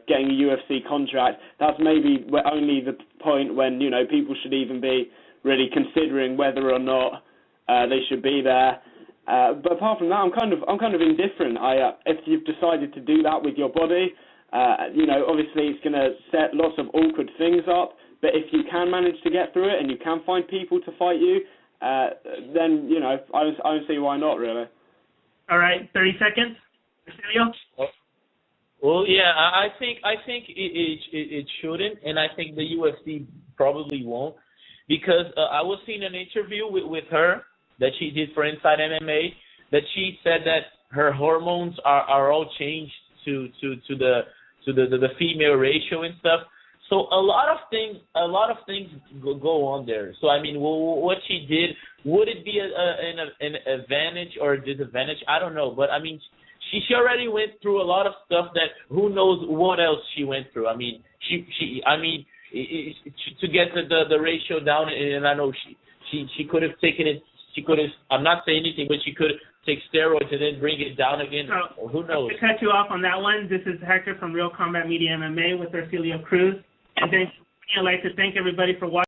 getting a UFC contract. That's maybe only the point when people should even be really considering whether or not they should be there. But apart from that, I'm kind of indifferent. If you've decided to do that with your body, obviously it's going to set lots of awkward things up. But if you can manage to get through it and you can find people to fight you, then I don't see why not, really. All right, 30 seconds. Well, yeah, I think it shouldn't, and I think the UFC probably won't, because I was seeing an interview with her that she did for Inside MMA, that she said that her hormones are all changed to the female ratio and stuff. So a lot of things go on there. So I mean, what she did, would it be an advantage or a disadvantage? I don't know, but I mean, she already went through a lot of stuff that who knows what else she went through. I mean, to get the ratio down, and I know she could have taken it. She could have. I'm not saying anything, but she could take steroids and then bring it down again. So, who knows? To cut you off on that one, this is Hector from Real Combat Media MMA with Arcelio Cruz. And then I'd like to thank everybody for watching.